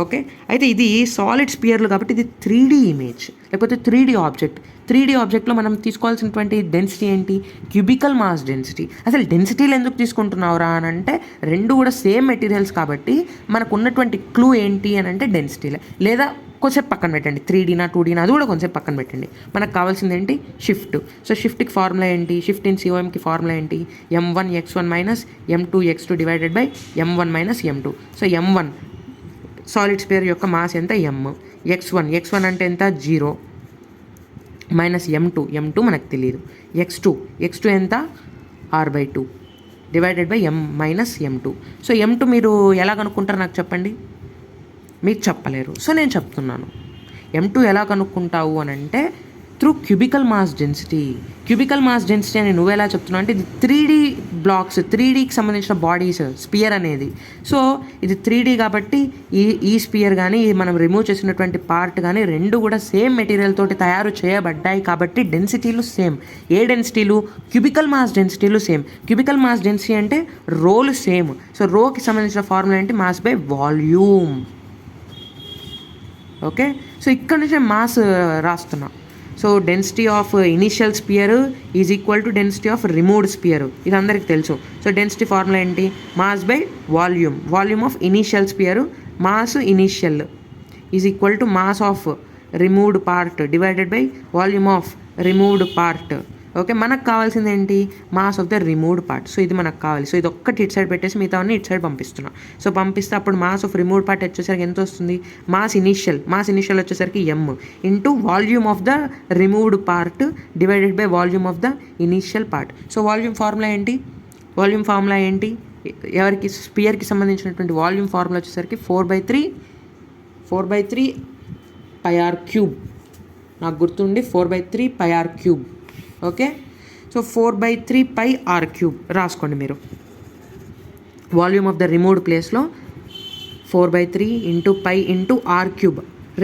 ఓకే. అయితే ఇది సాలిడ్ స్పియర్లు కాబట్టి ఇది 3D ఇమేజ్ లేకపోతే 3D ఆబ్జెక్ట్. 3D ఆబ్జెక్ట్లో మనం తీసుకోవాల్సినటువంటి డెన్సిటీ ఏంటి? Cubical mass density. అసలు డెన్సిటీలు ఎందుకు తీసుకుంటున్నావురా అని అంటే రెండు కూడా సేమ్ మెటీరియల్స్ కాబట్టి మనకు ఉన్నటువంటి క్లూ ఏంటి అని అంటే డెన్సిటీలే. లేదా కొంచెంసేపు పక్కన పెట్టండి, 3Dనా 2Dనా అది కూడా కొంచెంసేపు పక్కన పెట్టండి. మనకు కావాల్సింది ఏంటి? షిఫ్ట్. సో షిఫ్ట్కి ఫార్ములా ఏంటి? షిఫ్ట్ ఇన్ COMకి ఫార్ములా ఏంటి? m1x1 minus m2x2 divided by m1 minus m2. So m1 solid spear యొక్క మాస్ ఎంత? m. x1 అంటే ఎంత? 0 మైనస్ m2 మనకు తెలియదు. x2 ఎంత? r/2 divided by m minus m2. So m2 మీరు ఎలా కనుక్కుంటారు నాకు చెప్పండి? మీకు చెప్పలేరు, సో నేను చెప్తున్నాను. m2 ఎలా కనుక్కుంటావు అని అంటే through cubical mass density. Cubical mass density అని నువ్వు ఎలా చెప్తున్నావు అంటే ఇది 3D బ్లాక్స్, 3Dకి సంబంధించిన బాడీస్ స్పియర్ అనేది. సో ఇది 3D కాబట్టి ఈ స్పియర్ కానీ మనం రిమూవ్ చేసినటువంటి పార్ట్ కానీ రెండు కూడా సేమ్ మెటీరియల్ తోటి తయారు చేయబడ్డాయి కాబట్టి డెన్సిటీలు సేమ్. ఏ డెన్సిటీలు? క్యూబికల్ మాస్ డెన్సిటీలు సేమ్. క్యూబికల్ మాస్ డెన్సిటీ అంటే రోలు సేమ్. సో రోకి సంబంధించిన ఫార్ములా ఏంటి? Mass by volume. Okay. So ఇక్కడ నుంచి మాస్ రాస్తున్నా. So density of initial sphere is equal to density of removed sphere, ఇది అందరికి తెలుసు. సో డెన్సిటీ ఫార్ములా ఏంటి? Mass by volume. Volume of initial sphere mass initial is equal to mass of removed part divided by volume of removed part. Okay. మనకు కావాల్సింది ఏంటి? Mass of the removed part. So ఇది మనకు కావాలి. So ఇది ఒక్కటి ఇటు సైడ్ పెట్టేసి మిగతావన్నీ ఇటు సైడ్ పంపిస్తున్నాం. సో పంపిస్తే అప్పుడు మాస్ ఆఫ్ రిమూవ్డ్ పార్ట్ వచ్చేసరికి ఎంత వస్తుంది? మాస్ ఇనిషియల్ వచ్చేసరికి m into volume of the removed part divided by volume of the initial part. So volume formula ఏంటి? ఎవరికి? స్పియర్కి సంబంధించినటువంటి వాల్యూమ్ ఫార్ములా వచ్చేసరికి 4/3 πr3. నాకు గుర్తుండి 4/3 πr3. ఓకే. సో 4/3 πr3 రాసుకోండి మీరు. వాల్యూమ్ ఆఫ్ ద రిమూవ్డ్ ప్లేస్లో 4/3 into π into r3.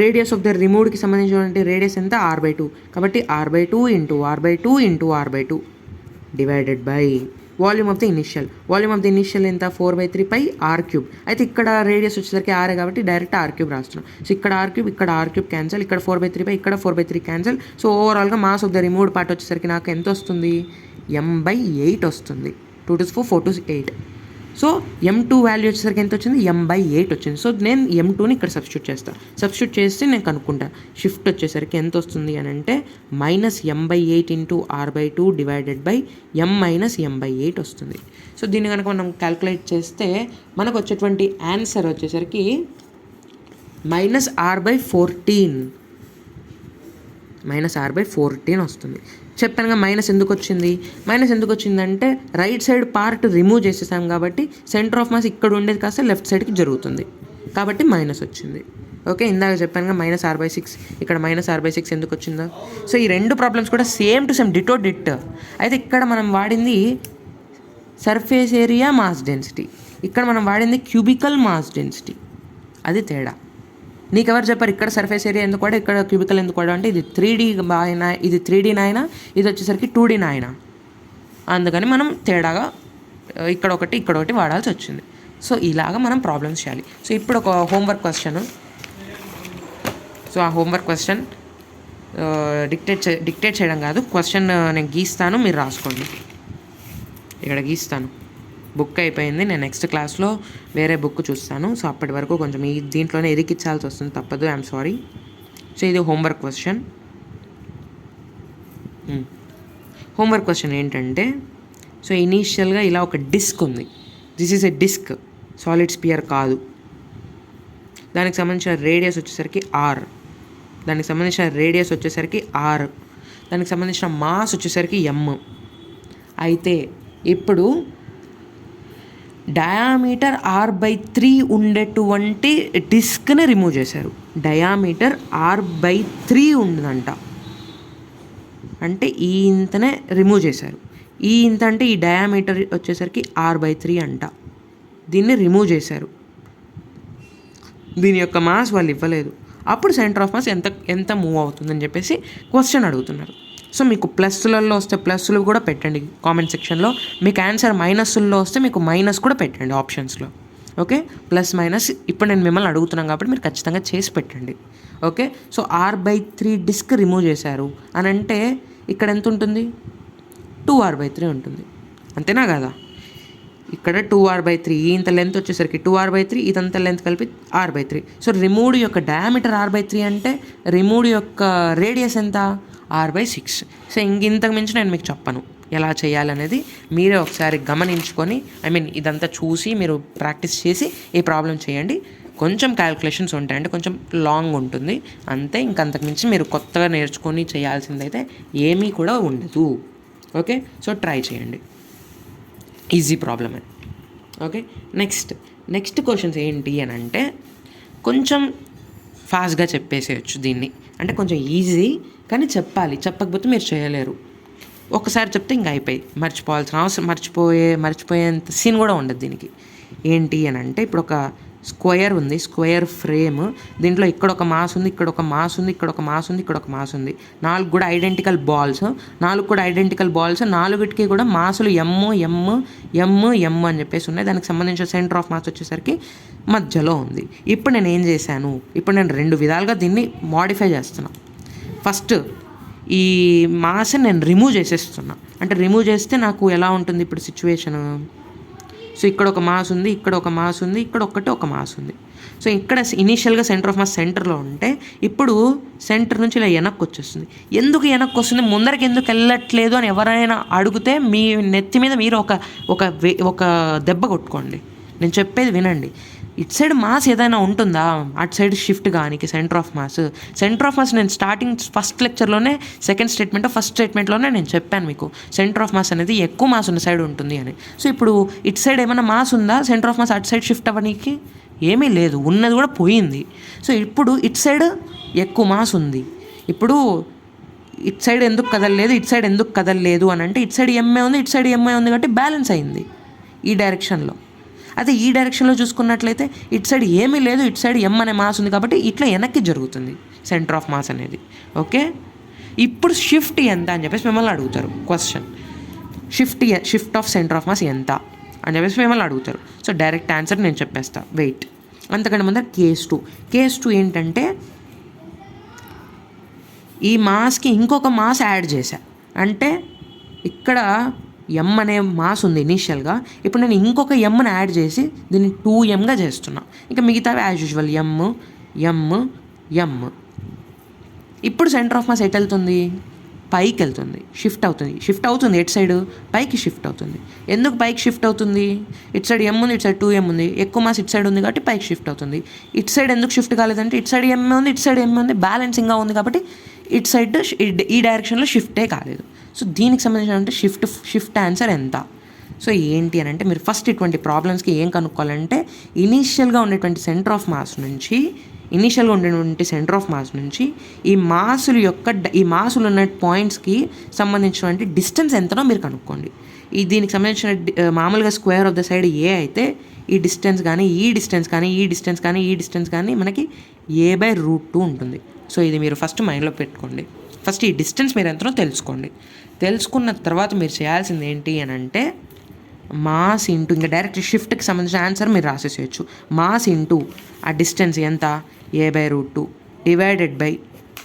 Radius of the రిమూవ్డ్కి సంబంధించినటువంటి రేడియస్ ఎంత? r/2 కాబట్టి r/2 into r/2 divided by volume of the initial ఎంత? 4/3 πr3. అయితే ఇక్కడ రేడియస్ వచ్చేసరికి r కాబట్టి డైరెక్ట్ r3 రాస్తున్నాం. సో ఇక్కడ r3 క్యాన్సల్, ఇక్కడ 4/3 ఇక్కడ 4/3 క్యాన్సల్. సో ఓవరాల్గా mass of the removed part వచ్చేసరికి నాకు ఎంత వస్తుంది? m/8 వస్తుంది. 2 2 4 4 2 8. సో m2 వాల్యూ వచ్చేసరికి ఎంత వచ్చింది? m/8 వచ్చింది. సో నేను m2ని ఇక్కడ సబ్స్టిట్యూట్ చేస్తే నేను కనుక్కుంటా. షిఫ్ట్ వచ్చేసరికి ఎంత వస్తుంది అని అంటే minus m/8 into r/2 divided by m minus m/8 వస్తుంది. సో దీన్ని కనుక మనం క్యాల్కులేట్ చేస్తే మనకు వచ్చేటువంటి ఆన్సర్ వచ్చేసరికి మైనస్ r/14 వస్తుంది. చెప్పానుగా మైనస్ ఎందుకు వచ్చిందంటే రైట్ సైడ్ పార్ట్ రిమూవ్ చేసేసాం కాబట్టి సెంటర్ ఆఫ్ మాస్ ఇక్కడ ఉండేది కాస్త లెఫ్ట్ సైడ్కి జరుగుతుంది కాబట్టి మైనస్ వచ్చింది. ఓకే. ఇందాక చెప్పానుగా -r/6, ఇక్కడ -r/6 ఎందుకు వచ్చిందో. సో ఈ రెండు ప్రాబ్లమ్స్ కూడా సేమ్ టు సేమ్ డిట్. అయితే ఇక్కడ మనం వాడింది సర్ఫేస్ ఏరియా మాస్ డెన్సిటీ, ఇక్కడ మనం వాడింది క్యూబికల్ మాస్ డెన్సిటీ. అది తేడా. నీకు ఎవరు చెప్పారు ఇక్కడ సర్ఫేస్ ఏరియా ఎందుకు వాడా, ఇక్కడ క్యూబికల్ ఎందుకు వాడా అంటే ఇది 3D అయినా, ఇది 3D నాయనా, ఇది వచ్చేసరికి 2D నాయనా. అందుకని మనం తేడాగా ఇక్కడ ఒకటి వాడాల్సి వచ్చింది. సో ఇలాగా మనం ప్రాబ్లమ్స్ చేయాలి. సో ఇప్పుడు ఒక హోంవర్క్ క్వశ్చన్. సో ఆ హోంవర్క్ క్వశ్చన్ డిక్టేట్ చేయడం కాదు, క్వశ్చన్ నేను గీస్తాను, మీరు రాసుకోండి. ఇక్కడ గీస్తాను. బుక్ అయిపోయింది, నేను నెక్స్ట్ క్లాస్లో వేరే బుక్ చూస్తాను. సో అప్పటి వరకు కొంచెం దీంట్లోనే ఎరికిచ్చాల్సి వస్తుంది, తప్పదు, ఐఎమ్ సారీ. సో ఇది హోంవర్క్ క్వశ్చన్ ఏంటంటే, సో ఇనీషియల్గా ఇలా ఒక డిస్క్ ఉంది. This is a disc, solid sphere కాదు. దానికి సంబంధించిన రేడియస్ వచ్చేసరికి r, దానికి సంబంధించిన మాస్ వచ్చేసరికి m. అయితే ఇప్పుడు డయామీటర్ r/3 ఉండేటువంటి డిస్క్ని రిమూవ్ చేశారు. డయామీటర్ r/3 ఉందంట అంటే ఈ ఇంతనే రిమూవ్ చేశారు. ఈ ఇంత అంటే ఈ డయామీటర్ వచ్చేసరికి r/3 అంట. దీన్ని రిమూవ్ చేశారు. దీని యొక్క మాస్ వాళ్ళు ఇవ్వలేదు. అప్పుడు సెంటర్ ఆఫ్ మాస్ ఎంత మూవ్ అవుతుందని చెప్పేసి క్వశ్చన్ అడుగుతున్నారు. సో మీకు ప్లస్లలో వస్తే ప్లస్లు కూడా పెట్టండి కామెంట్ సెక్షన్లో. మీకు ఆన్సర్ మైనస్లో వస్తే మీకు మైనస్ కూడా పెట్టండి ఆప్షన్స్లో. ఓకే, ప్లస్ మైనస్ ఇప్పుడు నేను మిమ్మల్ని అడుగుతున్నాను కాబట్టి మీరు ఖచ్చితంగా చేసి పెట్టండి. Okay, so r/3 disc remove చేశారు అని అంటే ఇక్కడ ఎంత ఉంటుంది, 2r/3 ఉంటుంది. అంతేనా కదా? ఇక్కడ 2r/3, ఇంత లెంత్ వచ్చేసరికి 2r/3, ఇదంతా లెంత్ కలిపి r/3. సో రిమూవ్డ్ యొక్క డయామీటర్ r/3 అంటే రిమూవ్డ్ యొక్క రేడియస్ ఎంత, r/6. సో ఇంతకు మించి నేను మీకు చెప్పను ఎలా చేయాలనేది. మీరే ఒకసారి గమనించుకొని ఇదంతా చూసి మీరు ప్రాక్టీస్ చేసి ఈ ప్రాబ్లం చేయండి. కొంచెం క్యాలిక్యులేషన్స్ ఉంటాయి, అంటే కొంచెం లాంగ్ ఉంటుంది అంతే. ఇంకంతకుమించి మీరు కొత్తగా నేర్చుకొని చేయాల్సిందైతే ఏమీ కూడా ఉండదు. ఓకే, సో ట్రై చేయండి, ఈజీ ప్రాబ్లమే. ఓకే, నెక్స్ట్ క్వశ్చన్స్ ఏంటి అని అంటే కొంచెం ఫాస్ట్గా చెప్పేసేయచ్చు దీన్ని. అంటే కొంచెం ఈజీ కానీ చెప్పాలి, చెప్పకపోతే మీరు చేయలేరు. ఒకసారి చెప్తే ఇంకా అయిపోయి మర్చిపోవాల్సిన అవసరం, మర్చిపోయేంత సీన్ కూడా ఉండదు దీనికి. ఏంటి అని అంటే ఇప్పుడు ఒక స్క్వేర్ ఉంది, స్క్వేర్ ఫ్రేమ్. దీంట్లో ఇక్కడ ఒక మాస్ ఉంది, ఇక్కడ ఒక మాస్ ఉంది, ఇక్కడ ఒక మాస్ ఉంది, ఇక్కడ ఒక మాస్ ఉంది. 4 కూడా ఐడెంటికల్ బాల్స్, 4 బాల్స్, 4కి కూడా మాసులు ఎమ్ అని చెప్పేసి ఉన్నాయి. దానికి సంబంధించిన సెంటర్ ఆఫ్ మాస్ వచ్చేసరికి మధ్యలో ఉంది. ఇప్పుడు నేను ఏం చేశాను, ఇప్పుడు నేను 2 విధాలుగా దీన్ని మోడిఫై చేస్తున్నాను. ఫస్ట్ ఈ మాస్ని నేను రిమూవ్ చేసేస్తున్నా. అంటే రిమూవ్ చేస్తే నాకు ఎలా ఉంటుంది ఇప్పుడు సిచ్యువేషను. సో ఇక్కడ ఒక మాస్ ఉంది, ఇక్కడ ఒక మాస్ ఉంది, ఇక్కడ ఒక మాస్ ఉంది. సో ఇక్కడ ఇనీషియల్గా సెంటర్ ఆఫ్ మాస్ సెంటర్లో ఉంటే ఇప్పుడు సెంటర్ నుంచి ఇలా వెనక్కి వచ్చేస్తుంది. ఎందుకు వెనక్కి వస్తుంది, ముందరికి ఎందుకు వెళ్ళట్లేదు అని ఎవరైనా అడిగితే మీ నెత్తి మీద మీరు ఒక దెబ్బ కొట్టుకోండి. నేను చెప్పేది వినండి. ఇటు సైడ్ మాస్ ఏదైనా ఉంటుందా, అటు సైడ్ షిఫ్ట్ కానీ సెంటర్ ఆఫ్ మాస్ నేను స్టార్టింగ్ ఫస్ట్ లెక్చర్లోనే ఫస్ట్ స్టేట్మెంట్లోనే నేను చెప్పాను మీకు, సెంటర్ ఆఫ్ మాస్ అనేది ఎక్కువ మాస్ ఉన్న సైడ్ ఉంటుంది అని. సో ఇప్పుడు ఇటు సైడ్ ఏమైనా మాస్ ఉందా, సెంటర్ ఆఫ్ మాస్ అటు సైడ్ షిఫ్ట్ అవ్వడానికి ఏమీ లేదు, ఉన్నది కూడా పోయింది. సో ఇప్పుడు ఇటు సైడ్ ఎక్కువ మాస్ ఉంది. ఇప్పుడు ఇటు సైడ్ ఎందుకు కదలలేదు అని అంటే ఇటు సైడ్ ఎంఏ ఉంది, ఇటు సైడ్ ఎంఏ ఉంది కాబట్టి బ్యాలెన్స్ అయింది ఈ డైరెక్షన్లో. అదే ఈ డైరెక్షన్లో చూసుకున్నట్లయితే ఇటు సైడ్ ఏమీ లేదు, ఇటు సైడ్ ఎమ్ అనే మాస్ ఉంది కాబట్టి ఇట్లా వెనక్కి జరుగుతుంది సెంటర్ ఆఫ్ మాస్ అనేది. ఓకే, ఇప్పుడు షిఫ్ట్ ఎంత అని చెప్పేసి మిమ్మల్ని అడుగుతారు question. Shift of centre of mass ఎంత అని చెప్పేసి మిమ్మల్ని అడుగుతారు. సో డైరెక్ట్ ఆన్సర్ నేను చెప్పేస్తా, వెయిట్. అంతకంటే ముందర కేస్ టూ ఏంటంటే ఈ మాస్కి ఇంకొక మాస్ యాడ్ చేశా. అంటే ఇక్కడ ఎమ్ అనే మాస్ ఉంది ఇనీషియల్గా, ఇప్పుడు నేను ఇంకొక ఎమ్ని యాడ్ చేసి దీన్ని 2mగా చేస్తున్నా. ఇంకా మిగతావి యాజ్ యూజువల్ ఎమ్. ఇప్పుడు సెంటర్ ఆఫ్ మాస్ ఎటు వెళ్తుంది, పైకి వెళ్తుంది, షిఫ్ట్ అవుతుంది ఎటు సైడ్, పైకి షిఫ్ట్ అవుతుంది. ఎందుకు పైకి షిఫ్ట్ అవుతుంది, ఇటు సైడ్ ఎమ్ ఉంది, ఇటు సైడ్ 2m ఉంది, ఎక్కువ మాస్ ఇటు సైడ్ ఉంది కాబట్టి పైకి షిఫ్ట్ అవుతుంది. ఇటు సైడ్ ఎందుకు షిఫ్ట్ కాలేదంటే ఇటు సైడ్ ఎమ్ ఉంది, ఇటు సైడ్ ఎమ్ ఉంది, బ్యాలెన్సింగ్గా ఉంది కాబట్టి ఇటు సైడ్ ఈ డైరెక్షన్లో షిఫ్టే కాలేదు. సో దీనికి సంబంధించిన షిఫ్ట్ ఆన్సర్ ఎంత. సో ఏంటి అని అంటే మీరు ఫస్ట్ ఇటువంటి ప్రాబ్లమ్స్కి ఏం కనుక్కోవాలంటే ఇనీషియల్గా ఉండేటువంటి సెంటర్ ఆఫ్ మాస్ నుంచి ఈ మాసులు ఉన్న పాయింట్స్కి సంబంధించినటువంటి డిస్టెన్స్ ఎంతనో మీరు కనుక్కోండి. దీనికి సంబంధించిన మామూలుగా స్క్వేర్ ఆఫ్ ద సైడ్ ఏ అయితే ఈ డిస్టెన్స్ కానీ మనకి a/√2 ఉంటుంది. సో ఇది మీరు ఫస్ట్ మైండ్లో పెట్టుకోండి. ఫస్ట్ ఈ డిస్టెన్స్ మీరు ఎంతనో తెలుసుకోండి. తెలుసుకున్న తర్వాత మీరు చేయాల్సింది ఏంటి అని అంటే మాస్ ఇంటూ, ఇంకా డైరెక్ట్ షిఫ్ట్కి సంబంధించిన ఆన్సర్ మీరు రాసేసేయచ్చు. మాస్ ఇంటూ ఆ డిస్టెన్స్ ఎంత, a/√2 divided by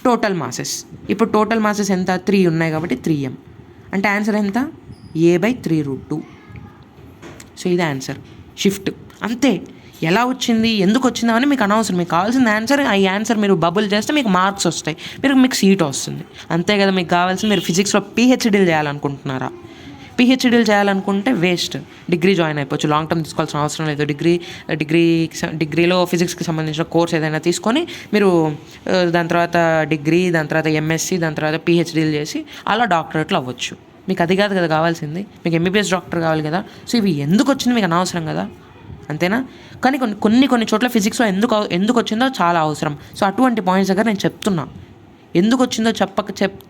total masses. ఇప్పుడు టోటల్ మాసెస్ ఎంత, 3 ఉన్నాయి కాబట్టి 3m. అంటే ఆన్సర్ ఎంత, a/3√2. సో ఇది ఆన్సర్ షిఫ్ట్. అంతే. ఎలా వచ్చింది, ఎందుకు వచ్చిందా అని మీకు అనవసరం. మీకు కావాల్సిన ఆన్సర్, ఈ ఆన్సర్ మీరు బబుల్ చేస్తే మీకు మార్క్స్ వస్తాయి, మీకు సీట్ వస్తుంది. అంతే కదా మీకు కావాల్సింది. మీరు ఫిజిక్స్లో పిహెచ్డీలు చేయాలనుకుంటున్నారా, పిహెచ్డీలు చేయాలనుకుంటే వేస్ట్, డిగ్రీ జాయిన్ అయిపోవచ్చు, లాంగ్ టర్మ్ తీసుకోవాల్సిన అవసరం లేదు. డిగ్రీలో ఫిజిక్స్కి సంబంధించిన కోర్స్ ఏదైనా తీసుకొని మీరు దాని తర్వాత ఎంఎస్సి, దాని తర్వాత పిహెచ్డీలు చేసి అలా డాక్టరేట్లు అవ్వచ్చు. మీకు అది కాదు కదా కావాల్సింది, మీకు ఎంబీబీఎస్ డాక్టర్ కావాలి కదా. సో ఇవి ఎందుకు వచ్చింది మీకు అనవసరం కదా, అంతేనా. కానీ కొన్ని చోట్ల ఫిజిక్స్లో ఎందుకు వచ్చిందో చాలా అవసరం. సో అటువంటి పాయింట్స్ దగ్గర నేను చెప్తున్నా. ఎందుకు వచ్చిందో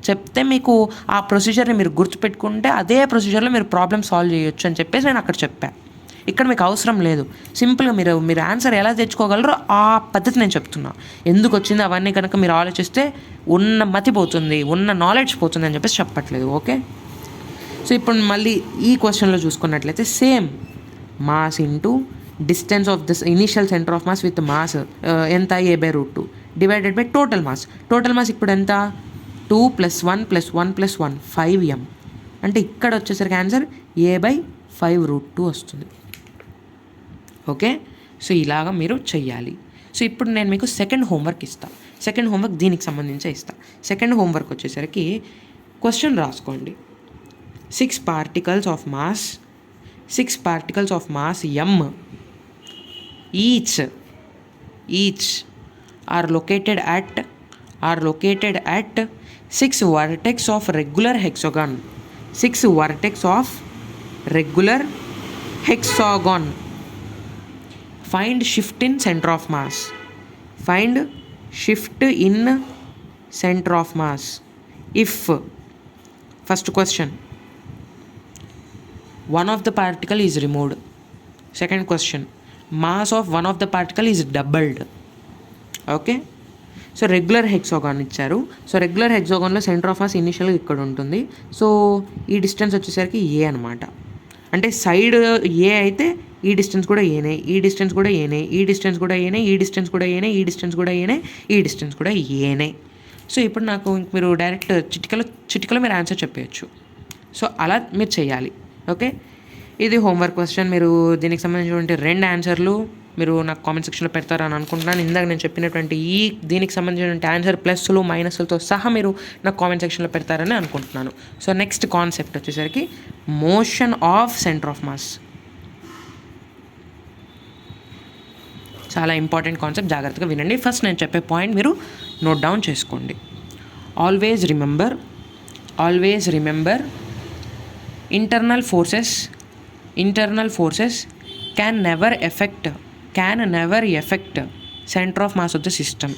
చెప్తే మీకు ఆ ప్రొసీజర్ని మీరు గుర్తుపెట్టుకుంటే అదే ప్రొసీజర్లో మీరు ప్రాబ్లమ్ సాల్వ్ చేయొచ్చు అని చెప్పేసి నేను అక్కడ చెప్పాను. ఇక్కడ మీకు అవసరం లేదు. సింపుల్గా మీరు ఆన్సర్ ఎలా తెచ్చుకోగలరో ఆ పద్ధతి నేను చెప్తున్నా. ఎందుకు వచ్చిందో అవన్నీ కనుక మీరు ఆలోచిస్తే ఉన్న మతి పోతుంది, ఉన్న నాలెడ్జ్ పోతుంది అని చెప్పేసి చెప్పట్లేదు. ఓకే, సో ఇప్పుడు మళ్ళీ ఈ క్వశ్చన్లో చూసుకున్నట్లయితే same mass into distance of this initial centre of mass with mass ఎంత a/√2 divided by total mass ఇప్పుడు ఎంత 2 + 1 + 1 + 1 5m. అంటే ఇక్కడ వచ్చేసరికి ఆన్సర్ a/5√2 వస్తుంది. ఓకే, సో ఇలాగ మీరు చెయ్యాలి. సో ఇప్పుడు నేను మీకు సెకండ్ హోంవర్క్ ఇస్తాను. సెకండ్ హోంవర్క్ దీనికి సంబంధించి ఇస్తాను. సెకండ్ హోంవర్క్ వచ్చేసరికి క్వశ్చన్ రాసుకోండి. 6 particles of mass m each are located at 6 vertex of regular hexagon. 6 vertex of regular hexagon. Find shift in center of mass. Find shift in center of mass if, first question, one of the particle is removed. Second question, mass of one of the particle is doubled. Okay, so regular hexagon ఇచ్చారు. సో regular హెక్సాగాన్లో centre of mass ఇనిషియల్గా ఇక్కడ ఉంటుంది. So ఈ distance వచ్చేసరికి ఏ అనమాట. అంటే సైడ్ ఏ అయితే ఈ డిస్టెన్స్ కూడా ఏనే, ఈ డిస్టెన్స్ కూడా ఏనే, ఈ డిస్టెన్స్ కూడా ఏనే, ఈ డిస్టెన్స్ కూడా ఏనే, ఈ డిస్టెన్స్ కూడా ఏనే, ఈ డిస్టెన్స్ కూడా ఏనే. సో ఇప్పుడు నాకు మీరు డైరెక్ట్ చిటికలో మీరు ఆన్సర్ చెప్పేయచ్చు. సో అలా మీరు చేయాలి. ఓకే, ఇది హోంవర్క్ క్వశ్చన్. మీరు దీనికి సంబంధించినటువంటి 2 ఆన్సర్లు మీరు నాకు కామెంట్ సెక్షన్లో పెడతారని అనుకుంటున్నాను. ఇందాక నేను చెప్పినటువంటి దీనికి సంబంధించినటువంటి ఆన్సర్ ప్లస్లు మైనస్లతో సహా మీరు నాకు కామెంట్ సెక్షన్లో పెడతారని అనుకుంటున్నాను. సో నెక్స్ట్ కాన్సెప్ట్ వచ్చేసరికి motion of centre of mass. చాలా ఇంపార్టెంట్ కాన్సెప్ట్, జాగ్రత్తగా వినండి. ఫస్ట్ నేను చెప్పే పాయింట్ మీరు నోట్ డౌన్ చేసుకోండి. Always remember internal forces can never affect center of mass of the system.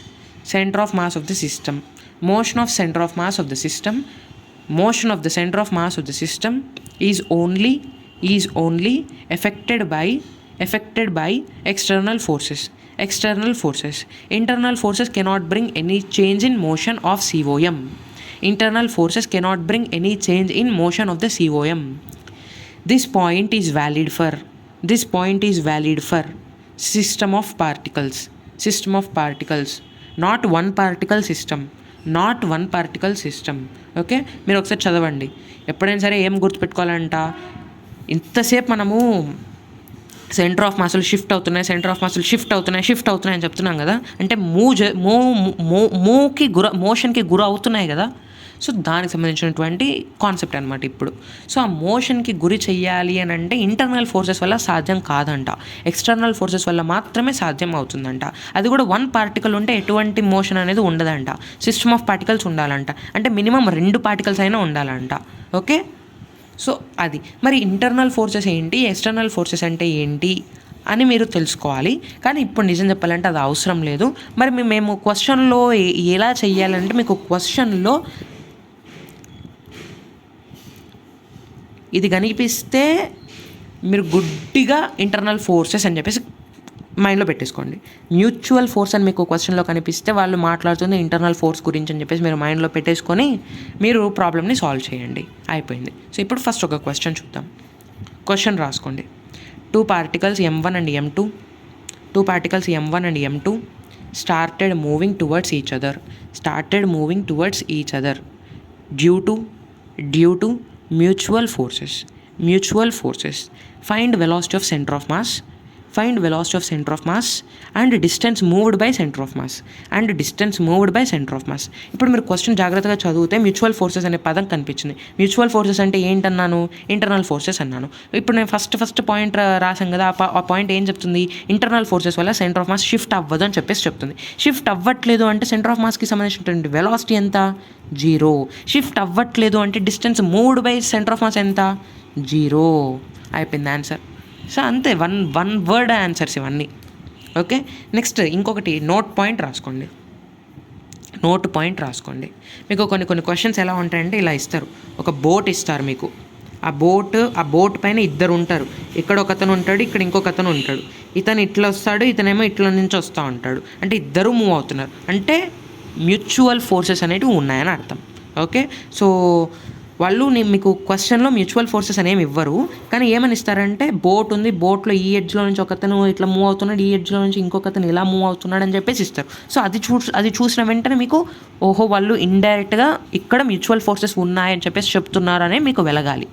Motion of center of mass of the system is only affected by external forces. Internal forces cannot bring any change in motion of COM. Internal forces cannot bring any change in motion of the COM. This point is valid for system of particles, not one particle system. Okay, మీరు ఒకసారి చదవండి. ఎప్పుడైనా సరే ఏం గుర్తుపెట్టుకోవాలంట, ఇంతసేపు మనము centre of మాస్లు shift అవుతున్నాయి అని చెప్తున్నాం కదా. అంటే మోషన్కి గురి అవుతున్నాయి కదా. సో దానికి సంబంధించినటువంటి కాన్సెప్ట్ అనమాట ఇప్పుడు. సో ఆ మోషన్కి గురి చెయ్యాలి అని అంటే ఇంటర్నల్ ఫోర్సెస్ వల్ల సాధ్యం కాదంట, ఎక్స్టర్నల్ ఫోర్సెస్ వల్ల మాత్రమే సాధ్యం అవుతుందంట. అది కూడా 1 పార్టికల్ ఉంటే ఎటువంటి మోషన్ అనేది ఉండదంట. సిస్టమ్ ఆఫ్ పార్టికల్స్ ఉండాలంట, అంటే మినిమం 2 పార్టికల్స్ అయినా ఉండాలంట. ఓకే, సో అది మరి ఇంటర్నల్ ఫోర్సెస్ ఏంటి, ఎక్స్టర్నల్ ఫోర్సెస్ అంటే ఏంటి అని మీరు తెలుసుకోవాలి. కానీ ఇప్పుడు నిజం చెప్పాలంటే అది అవసరం లేదు. మరి మేము క్వశ్చన్లో ఎలా చెయ్యాలంటే, మీకు క్వశ్చన్లో ఇది కనిపిస్తే మీరు గుడ్డిగా ఇంటర్నల్ ఫోర్సెస్ అని చెప్పేసి మైండ్లో పెట్టేసుకోండి. మ్యూచువల్ ఫోర్స్ అని మీకు క్వశ్చన్లో కనిపిస్తే వాళ్ళు మాట్లాడుతుంది ఇంటర్నల్ ఫోర్స్ గురించి అని చెప్పేసి మీరు మైండ్లో పెట్టేసుకొని మీరు ప్రాబ్లమ్ని సాల్వ్ చేయండి. అయిపోయింది. సో ఇప్పుడు ఫస్ట్ ఒక క్వశ్చన్ చూద్దాం. క్వశ్చన్ రాసుకోండి. 2 particles m1 and m2 started moving towards each other due to mutual forces. Find velocity of center of mass and distance moved by center of mass. ఇప్పుడు మీరు question జాగ్రత్తగా చదివితే mutual forces అనే పదం కనిపించింది. Mutual forces అంటే ఏంటన్నాను, internal forces అన్నాను. ఇప్పుడు నేను ఫస్ట్ పాయింట్ రాసాం కదా, ఆ పాయింట్ ఏం చెప్తుంది, ఇంటర్నల్ ఫోర్సెస్ వల్ల సెంటర్ ఆఫ్ మాస్ షిఫ్ట్ అవ్వదు అని చెప్పేసి చెప్తుంది. షిఫ్ట్ అవ్వట్లేదు అంటే సెంటర్ ఆఫ్ మాస్కి సంబంధించినటువంటి వెలాసిటీ ఎంత, 0. షిఫ్ట్ అవ్వట్లేదు అంటే distance moved by centre of mass ఎంత, 0. అయిపోయింది ఆన్సర్. సో అంతే, వన్ వర్డ్ ఆన్సర్స్ ఇవన్నీ. ఓకే, నెక్స్ట్ ఇంకొకటి నోట్ పాయింట్ రాసుకోండి. మీకు కొన్ని క్వశ్చన్స్ ఎలా ఉంటాయంటే ఇలా ఇస్తారు. ఒక బోట్ ఇస్తారు మీకు. ఆ బోట్ పైన 2 ఉంటారు. ఇక్కడ ఒక అతను ఉంటాడు, ఇక్కడ ఇంకొక అతను ఉంటాడు. ఇతను ఇట్లా వస్తాడు, ఇతనేమో ఇట్లా నుంచి వస్తూ ఉంటాడు. అంటే 2 మూవ్ అవుతున్నారు, అంటే మ్యూచువల్ ఫోర్సెస్ అనేవి ఉన్నాయని అర్థం. ఓకే, సో వాళ్ళు మీకు క్వశ్చన్లో మ్యూచువల్ ఫోర్సెస్ అనేవి ఇవ్వరు, కానీ ఏమని ఇస్తారంటే బోట్ ఉంది, బోట్లో ఈ ఎడ్జ్లో నుంచి ఒకతను ఇట్లా మూవ్ అవుతున్నాడు, ఈ ఎడ్జ్లో నుంచి ఇంకొకతను ఇలా మూవ్ అవుతున్నాడు అని చెప్పేసి ఇస్తారు. సో అది చూసిన వెంటనే మీకు ఓహో వాళ్ళు ఇండైరెక్ట్గా ఇక్కడ మ్యూచువల్ ఫోర్సెస్ ఉన్నాయని చెప్పేసి చెప్తున్నారనే మీకు వెలగాలి.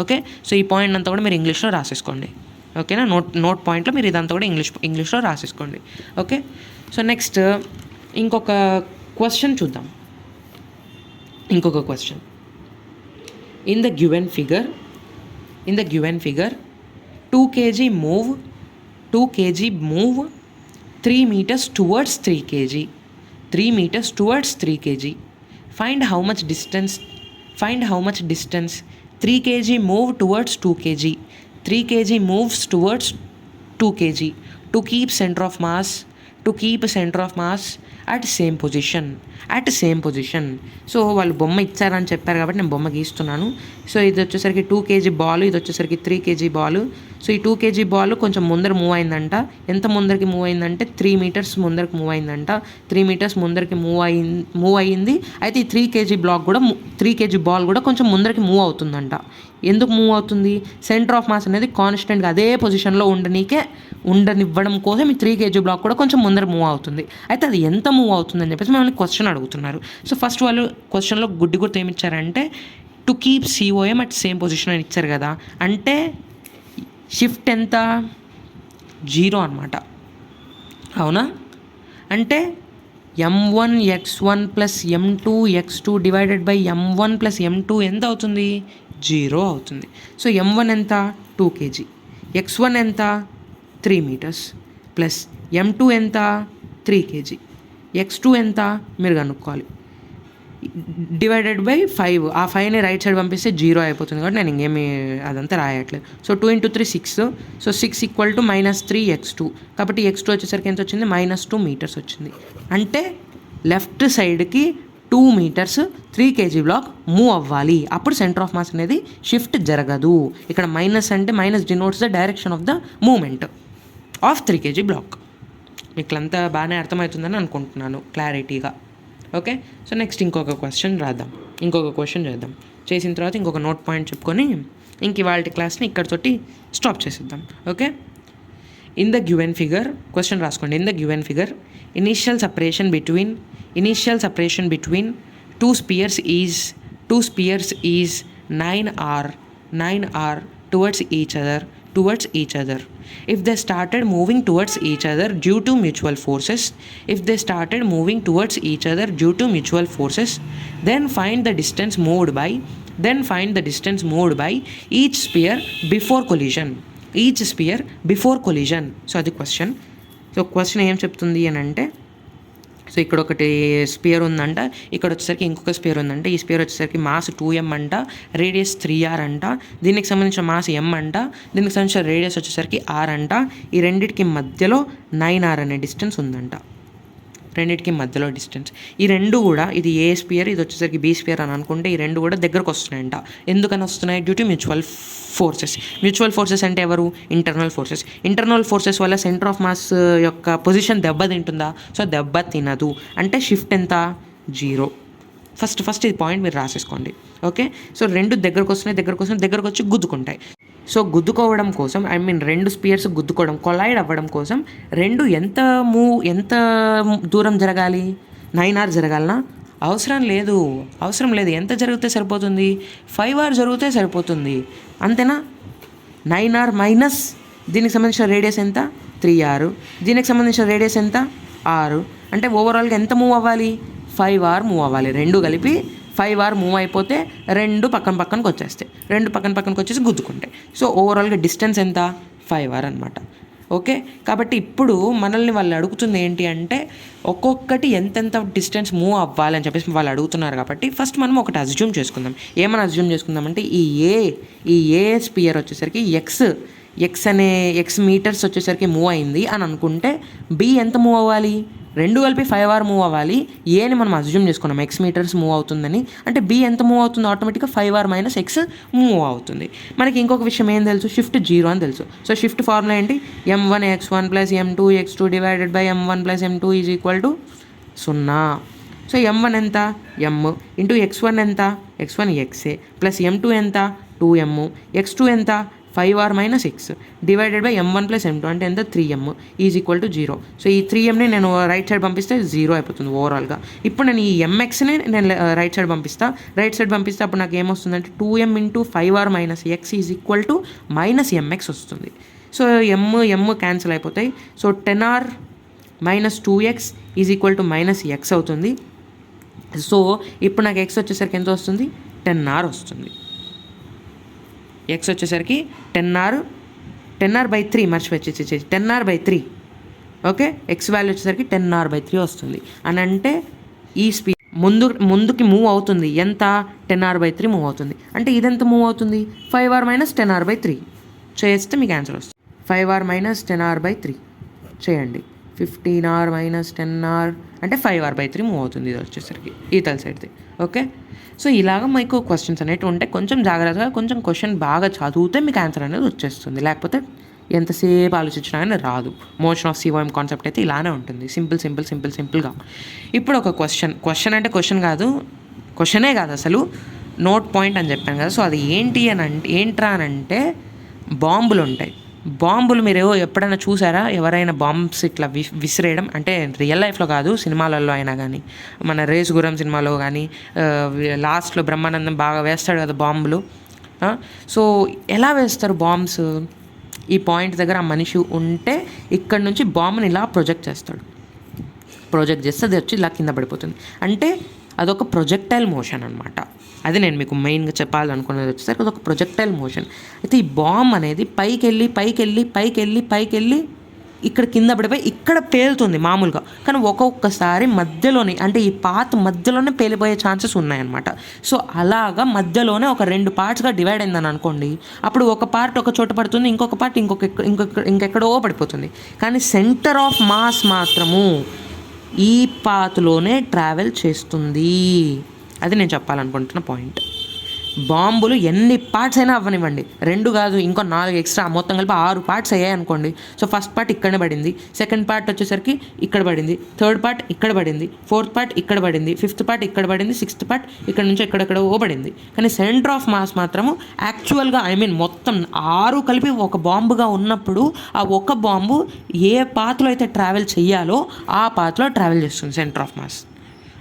ఓకే, సో ఈ పాయింట్ అంతా కూడా మీరు ఇంగ్లీష్లో రాసేసుకోండి. ఓకేనా, నోట్ పాయింట్లో మీరు ఇదంతా కూడా ఇంగ్లీష్లో రాసేసుకోండి. ఓకే, సో నెక్స్ట్ ఇంకొక క్వశ్చన్ చూద్దాం. ఇంకొక question. In the given figure 2 kg move 3 meters towards 3 kg. Find how much distance 3 kg move towards 2 kg. 3 kg moves towards 2 kg to keep center of mass at same position. So వాళ్ళు బొమ్మ ఇచ్చారని చెప్పారు కాబట్టి నేను బొమ్మ గీస్తున్నాను. So ఇది వచ్చేసరికి 2 kg బాల్, ఇది వచ్చేసరికి 3 kg బాల్. సో ఈ 2 kg బాల్ కొంచెం ముందర మూవ్ అయిందంట. ఎంత ముందరికి మూవ్ అయిందంటే 3 meters ముందరికి మూవ్ అయిందంట. 3 meters ముందరికి మూవ్ అయ్యింది. అయితే ఈ 3 kg బాల్ కూడా కొంచెం ముందరికి మూవ్ అవుతుందంట. ఎందుకు మూవ్ అవుతుంది? సెంటర్ ఆఫ్ మాస్ అనేది కాన్స్టెంట్గా అదే పొజిషన్లో ఉండనివ్వడం కోసం ఈ 3 kg బ్లాక్ కూడా కొంచెం ముందర మూవ్ అవుతుంది. అయితే అది ఎంత మూవ్ అవుతుందని చెప్పేసి మనల్ని క్వశ్చన్ అడుగుతున్నారు. సో ఫస్ట్ వాళ్ళు క్వశ్చన్లో గుర్తు ఏమి ఇచ్చారంటే to keep COM at same position అని ఇచ్చారు కదా, అంటే షిఫ్ట్ ఎంత? 0 అనమాట. అవునా? అంటే m1x1 plus m2 x2 divided by m1 plus m2 ఎంత అవుతుంది? 0 అవుతుంది. సో m1 ఎంత? 2 kg. x1 ఎంత? 3 meters ప్లస్ m2 ఎంత? 3 kg. x2 ఎంత మీరు కనుక్కోవాలి. Divided by 5. ఆ 5ని రైట్ సైడ్ పంపిస్తే 0 అయిపోతుంది కాబట్టి నేను ఇంకేమి అదంతా రాయట్లేదు. సో 2 × 3 6. So 6 = -3 x2. కాబట్టి x2 వచ్చేసరికి ఎంత వచ్చింది? -2 meters వచ్చింది. అంటే లెఫ్ట్ సైడ్కి 2 meters 3 kg బ్లాక్ మూవ్ అవ్వాలి. అప్పుడు సెంటర్ ఆఫ్ మాస్ అనేది షిఫ్ట్ జరగదు. ఇక్కడ మైనస్ అంటే minus denotes the direction of the movement of 3 kg block. మీకు అంతా బాగానే అర్థమవుతుందని అనుకుంటున్నాను క్లారిటీగా. ఓకే, సో నెక్స్ట్ ఇంకొక క్వశ్చన్ చేద్దాం. చేసిన తర్వాత ఇంకొక నోట్ పాయింట్ చెప్పుకొని ఇంక ఇవాళ క్లాస్ని ఇక్కడితోటి స్టాప్ చేసేద్దాం. Okay, in the given figure question రాసుకోండి. In the given figure initial separation between two spheres is 9 r towards each other. If they started moving towards each other due to mutual forces, then find the distance moved by each sphere before collision. So అది question. So question ఏం చెప్తుంది అని అంటే, so ఇక్కడ ఒకటి spear ఉందంట, ఇక్కడ వచ్చేసరికి ఇంకొక స్పియర్ ఉందంట. ఈ స్పియర్ వచ్చేసరికి మాస్ 2m అంట, రేడియస్ 3r అంట. దీనికి సంబంధించిన మాస్ m అంట, దీనికి సంబంధించిన రేడియస్ వచ్చేసరికి r అంట. ఈ రెండింటికి మధ్యలో 9r అనే డిస్టెన్స్ ఉందంట. ఈ రెండు కూడా, ఇది ఏ స్పియర్, ఇది వచ్చేసరికి బి స్పియర్ అని అనుకుంటే, ఈ రెండు కూడా దగ్గరకు వస్తున్నాయంట. ఎందుకని వస్తున్నాయి? డ్యూ టు మ్యూచువల్ ఫోర్సెస్ అంటే ఎవరు? ఇంటర్నల్ ఫోర్సెస్ వల్ల సెంటర్ ఆఫ్ మాస్ యొక్క పొజిషన్ దెబ్బతింటుందా? సో దెబ్బ తినదు. అంటే షిఫ్ట్ ఎంత? 0. ఫస్ట్ ఈ పాయింట్ మీరు రాసేసుకోండి. ఓకే, సో రెండు దగ్గరకు వచ్చి గుద్దుకుంటాయి. సో గుద్దుకోవడం కోసం, రెండు స్పియర్స్ కొలైడ్ అవ్వడం కోసం రెండు ఎంత దూరం జరగాలి? 9r జరగాలనా? అవసరం లేదు. ఎంత జరిగితే సరిపోతుంది? 5r జరిగితే సరిపోతుంది. అంతేనా? 9r మైనస్ దీనికి సంబంధించిన రేడియస్ ఎంత? 3r. దీనికి సంబంధించిన రేడియస్ ఎంత? r. అంటే ఓవరాల్గా ఎంత మూవ్ అవ్వాలి? 5r మూవ్ అవ్వాలి. రెండు కలిపి 5r మూవ్ అయిపోతే రెండు పక్కనకి వచ్చేస్తాయి. పక్కనకి వచ్చేసి గుద్దుకుంటాయి. సో ఓవరాల్గా డిస్టెన్స్ ఎంత? 5r అనమాట. ఓకే, కాబట్టి ఇప్పుడు మనల్ని వాళ్ళు అడుగుతుంది ఏంటి అంటే, ఒక్కొక్కటి ఎంతెంత డిస్టెన్స్ మూవ్ అవ్వాలని చెప్పేసి వాళ్ళు అడుగుతున్నారు. కాబట్టి ఫస్ట్ మనం ఒకటి అజ్యూమ్ చేసుకుందాం. ఏమని అజ్యూమ్ చేసుకుందామంటే, ఈ ఏ స్పియర్ వచ్చేసరికి ఎక్స్ మీటర్స్ వచ్చేసరికి మూవ్ అయింది అని అనుకుంటే, బి ఎంత మూవ్ అవ్వాలి? రెండు కలిపి 5r మూవ్ అవ్వాలి. ఏని మనం అజ్యూమ్ చేసుకున్నాం x మీటర్స్ మూవ్ అవుతుందని. అంటే బి ఎంత మూవ్ అవుతుంది? ఆటోమేటిక్గా 5r మైనస్ x మూవ్ అవుతుంది. మనకి ఇంకొక విషయం ఏం తెలుసు? షిఫ్ట్ 0 అని తెలుసు. సో షిఫ్ట్ ఫార్ములా ఏంటి? m1x1 plus m2x2 divided by m1 plus m2 is equal to 0. So m1 ఎంత m ఇంటూ x1 ఎంత x1 xఏ ప్లస్ m2 ఎంత 2m x2 ఎంత 5r - x divided by m1 + m2 అంటే ఎంత 3m is equal to 0. So ఈ 3mని నేను right side పంపిస్తే 0 అయిపోతుంది ఓవరాల్గా. ఇప్పుడు నేను ఈ mxని నేను రైట్ సైడ్ పంపిస్తే అప్పుడు నాకు ఏమొస్తుందంటే 2m into 5r - x is equal to -mx వస్తుంది. సో m క్యాన్సిల్ అయిపోతాయి. So 10r - 2x is equal to -x అవుతుంది. సో ఇప్పుడు నాకు x వచ్చేసరికి ఎంత వస్తుంది 10r వస్తుంది. x వచ్చేసరికి 10r/3 మర్చిపోయి 10r/3 ఓకే. x వాల్యూ వచ్చేసరికి 10r/3 వస్తుంది అని అంటే ఈ స్పీడ్ ముందుకి మూవ్ అవుతుంది. ఎంత 10r/3 మూవ్ అవుతుంది. అంటే ఇదెంత మూవ్ అవుతుంది 5r - 10r/3 చేస్తే మీకు ఆన్సర్ వస్తుంది. 5r - 10r/3 చేయండి. 15r - 10r అంటే 5r/3 మూవ్ అవుతుంది ఇది వచ్చేసరికి ఈతల సైడ్ది. ఓకే. సో ఇలాగ మీకు క్వశ్చన్స్ అనేవి ఉంటాయి. కొంచెం జాగ్రత్తగా కొంచెం క్వశ్చన్ బాగా చదివితే మీకు ఆన్సర్ అనేది వచ్చేస్తుంది. లేకపోతే ఎంతసేపు ఆలోచించినా కానీ రాదు. మోషన్ ఆఫ్ COM కాన్సెప్ట్ అయితే ఇలానే ఉంటుంది. సింపుల్గా. ఇప్పుడు ఒక క్వశ్చన్ అంటే క్వశ్చనే కాదు అసలు నోట్ పాయింట్ అని చెప్పాను కదా. సో అది ఏంట్రా అని అంటే బాంబులు ఉంటాయి. బాంబులు మీరు ఎప్పుడైనా చూసారా? ఎవరైనా బాంబ్స్ ఇట్లా విసిరేయడం అంటే రియల్ లైఫ్లో కాదు సినిమాలలో అయినా కానీ, మన రేస్ గుర్రం సినిమాలో కానీ లాస్ట్లో బ్రహ్మానందం బాగా వేస్తాడు కదా బాంబులు. సో ఎలా వేస్తారు బాంబ్స్? ఈ పాయింట్ దగ్గర ఆ మనిషి ఉంటే ఇక్కడ నుంచి బాంబుని ఇలా ప్రొజెక్ట్ చేస్తే అది వచ్చి ఇలా కింద పడిపోతుంది. అంటే అదొక ప్రొజెక్టైల్ మోషన్ అనమాట. అది నేను మీకు మెయిన్గా చెప్పాలనుకున్నది వచ్చేసరికి అదొక ప్రొజెక్టైల్ మోషన్. అయితే ఈ బాంబ్ అనేది పైకెళ్ళి ఇక్కడ కింద పడిపోయి ఇక్కడ పేలుతుంది మామూలుగా. కానీ ఒక్కొక్కసారి మధ్యలోనే అంటే ఈ పాత్ మధ్యలోనే పేలిపోయే ఛాన్సెస్ ఉన్నాయన్నమాట. సో అలాగా మధ్యలోనే ఒక 2 పార్ట్స్గా డివైడ్ అయిందని అనుకోండి. అప్పుడు ఒక పార్ట్ ఒక చోట పడుతుంది, ఇంకొక పార్ట్ ఇంకెక్కడో పడిపోతుంది. కానీ సెంటర్ ఆఫ్ మాస్ మాత్రము ఈ పాత్లోనే ట్రావెల్ చేస్తుంది. అది నేను చెప్పాలనుకుంటున్న పాయింట్. బాంబులు ఎన్ని పార్ట్స్ అయినా అవ్వనివ్వండి, 2 కాదు ఇంకో 4 ఎక్స్ట్రా మొత్తం కలిపి 6 పార్ట్స్ అయ్యాయి అనుకోండి. సో ఫస్ట్ పార్ట్ ఇక్కడనే పడింది, సెకండ్ పార్ట్ వచ్చేసరికి ఇక్కడ పడింది, థర్డ్ పార్ట్ ఇక్కడ పడింది, ఫోర్త్ పార్ట్ ఇక్కడ పడింది, ఫిఫ్త్ పార్ట్ ఇక్కడ పడింది, సిక్స్త్ పార్ట్ ఇక్కడ నుంచి ఎక్కడెక్కడో పడింది. కానీ సెంటర్ ఆఫ్ మాస్ మాత్రము యాక్చువల్గా మొత్తం 6 కలిపి ఒక బాంబుగా ఉన్నప్పుడు ఆ ఒక బాంబు ఏ పాత్లో అయితే ట్రావెల్ చెయ్యాలో ఆ పాత్లో ట్రావెల్ చేస్తుంది సెంటర్ ఆఫ్ మాస్.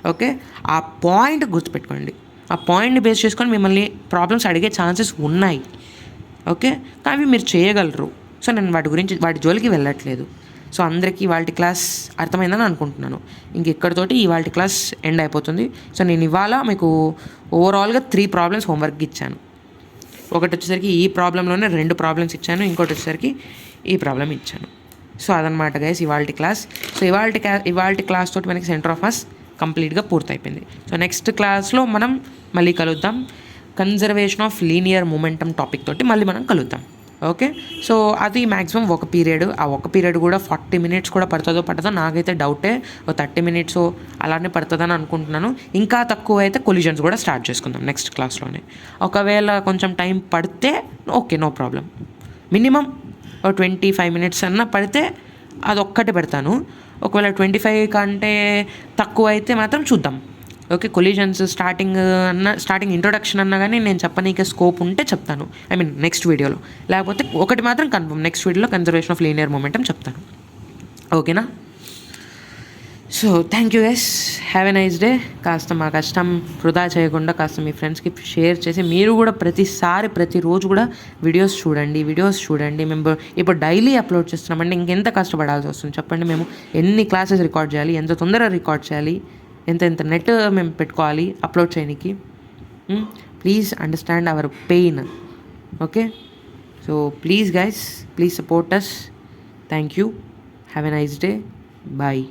ఓకే. ఆ పాయింట్ గుర్తుపెట్టుకోండి. ఆ పాయింట్ని బేస్ చేసుకొని మిమ్మల్ని ప్రాబ్లమ్స్ అడిగే ఛాన్సెస్ ఉన్నాయి. ఓకే. కానీ మీరు చేయగలరు. సో నేను వాటి జోలికి వెళ్ళట్లేదు. సో అందరికీ ఇవాళ క్లాస్ అర్థమైందని అనుకుంటున్నాను. ఇక్కడితోటి ఇవాళ క్లాస్ ఎండ్ అయిపోతుంది. సో నేను ఇవాళ మీకు ఓవరాల్గా 3 ప్రాబ్లమ్స్ హోంవర్క్ ఇచ్చాను. ఒకటి వచ్చేసరికి ఈ ప్రాబ్లంలోనే 2 ప్రాబ్లమ్స్ ఇచ్చాను, ఇంకోటి వచ్చేసరికి ఈ ప్రాబ్లం ఇచ్చాను. సో అదనమాట గైస్ ఇవాళ క్లాస్. సో ఇవాళ క్లాస్ తోటి మనకి సెంటర్ ఆఫ్ మాస్ కంప్లీట్గా పూర్తయిపోయింది. సో నెక్స్ట్ క్లాస్లో మనం మళ్ళీ కలుద్దాం. Conservation of linear momentum topic తోటి మళ్ళీ మనం కలుద్దాం. ఓకే. సో అది మ్యాక్సిమం ఒక పీరియడ్. ఆ ఒక పీరియడ్ కూడా 40 మినిట్స్ కూడా పడుతుందో నాకైతే డౌటే. 30 మినిట్స్ అలానే పడుతుందని అనుకుంటున్నాను. ఇంకా తక్కువ అయితే కొలిజన్స్ కూడా స్టార్ట్ చేసుకుందాం నెక్స్ట్ క్లాస్లోనే. ఒకవేళ కొంచెం టైం పడితే okay, no problem. Minimum 25 minutes అన్నా పడితే అదొక్కటే పెడతాను. ఒకవేళ 25 కంటే తక్కువ అయితే మాత్రం చూద్దాం. ఓకే. కొలిజన్స్ స్టార్టింగ్ ఇంట్రొడక్షన్ అన్నా కానీ నేను చెప్పనీకే స్కోప్ ఉంటే చెప్తాను. నెక్స్ట్ వీడియోలో. లేకపోతే ఒకటి మాత్రం కన్ఫర్మ్, నెక్స్ట్ వీడియోలో కన్జర్వేషన్ ఆఫ్ లీనియర్ మొమెంటం చెప్తాను. ఓకేనా? So thank you guys, have a nice day. కాస్త మా కష్టం వృధా చేయకుండా కాస్త మీ ఫ్రెండ్స్కి షేర్ చేసి మీరు కూడా ప్రతిరోజు కూడా వీడియోస్ చూడండి. మేము ఇప్పుడు డైలీ అప్లోడ్ చేస్తున్నామంటే ఇంకెంత కష్టపడాల్సి వస్తుంది చెప్పండి. మేము ఎన్ని క్లాసెస్ రికార్డ్ చేయాలి, ఎంత తొందరగా రికార్డ్ చేయాలి, ఎంత నెట్ మేము పెట్టుకోవాలి అప్లోడ్ చేయడానికి. Please understand our pain. Okay. So please guys, please support us. Thank you. Have a nice day. Bye.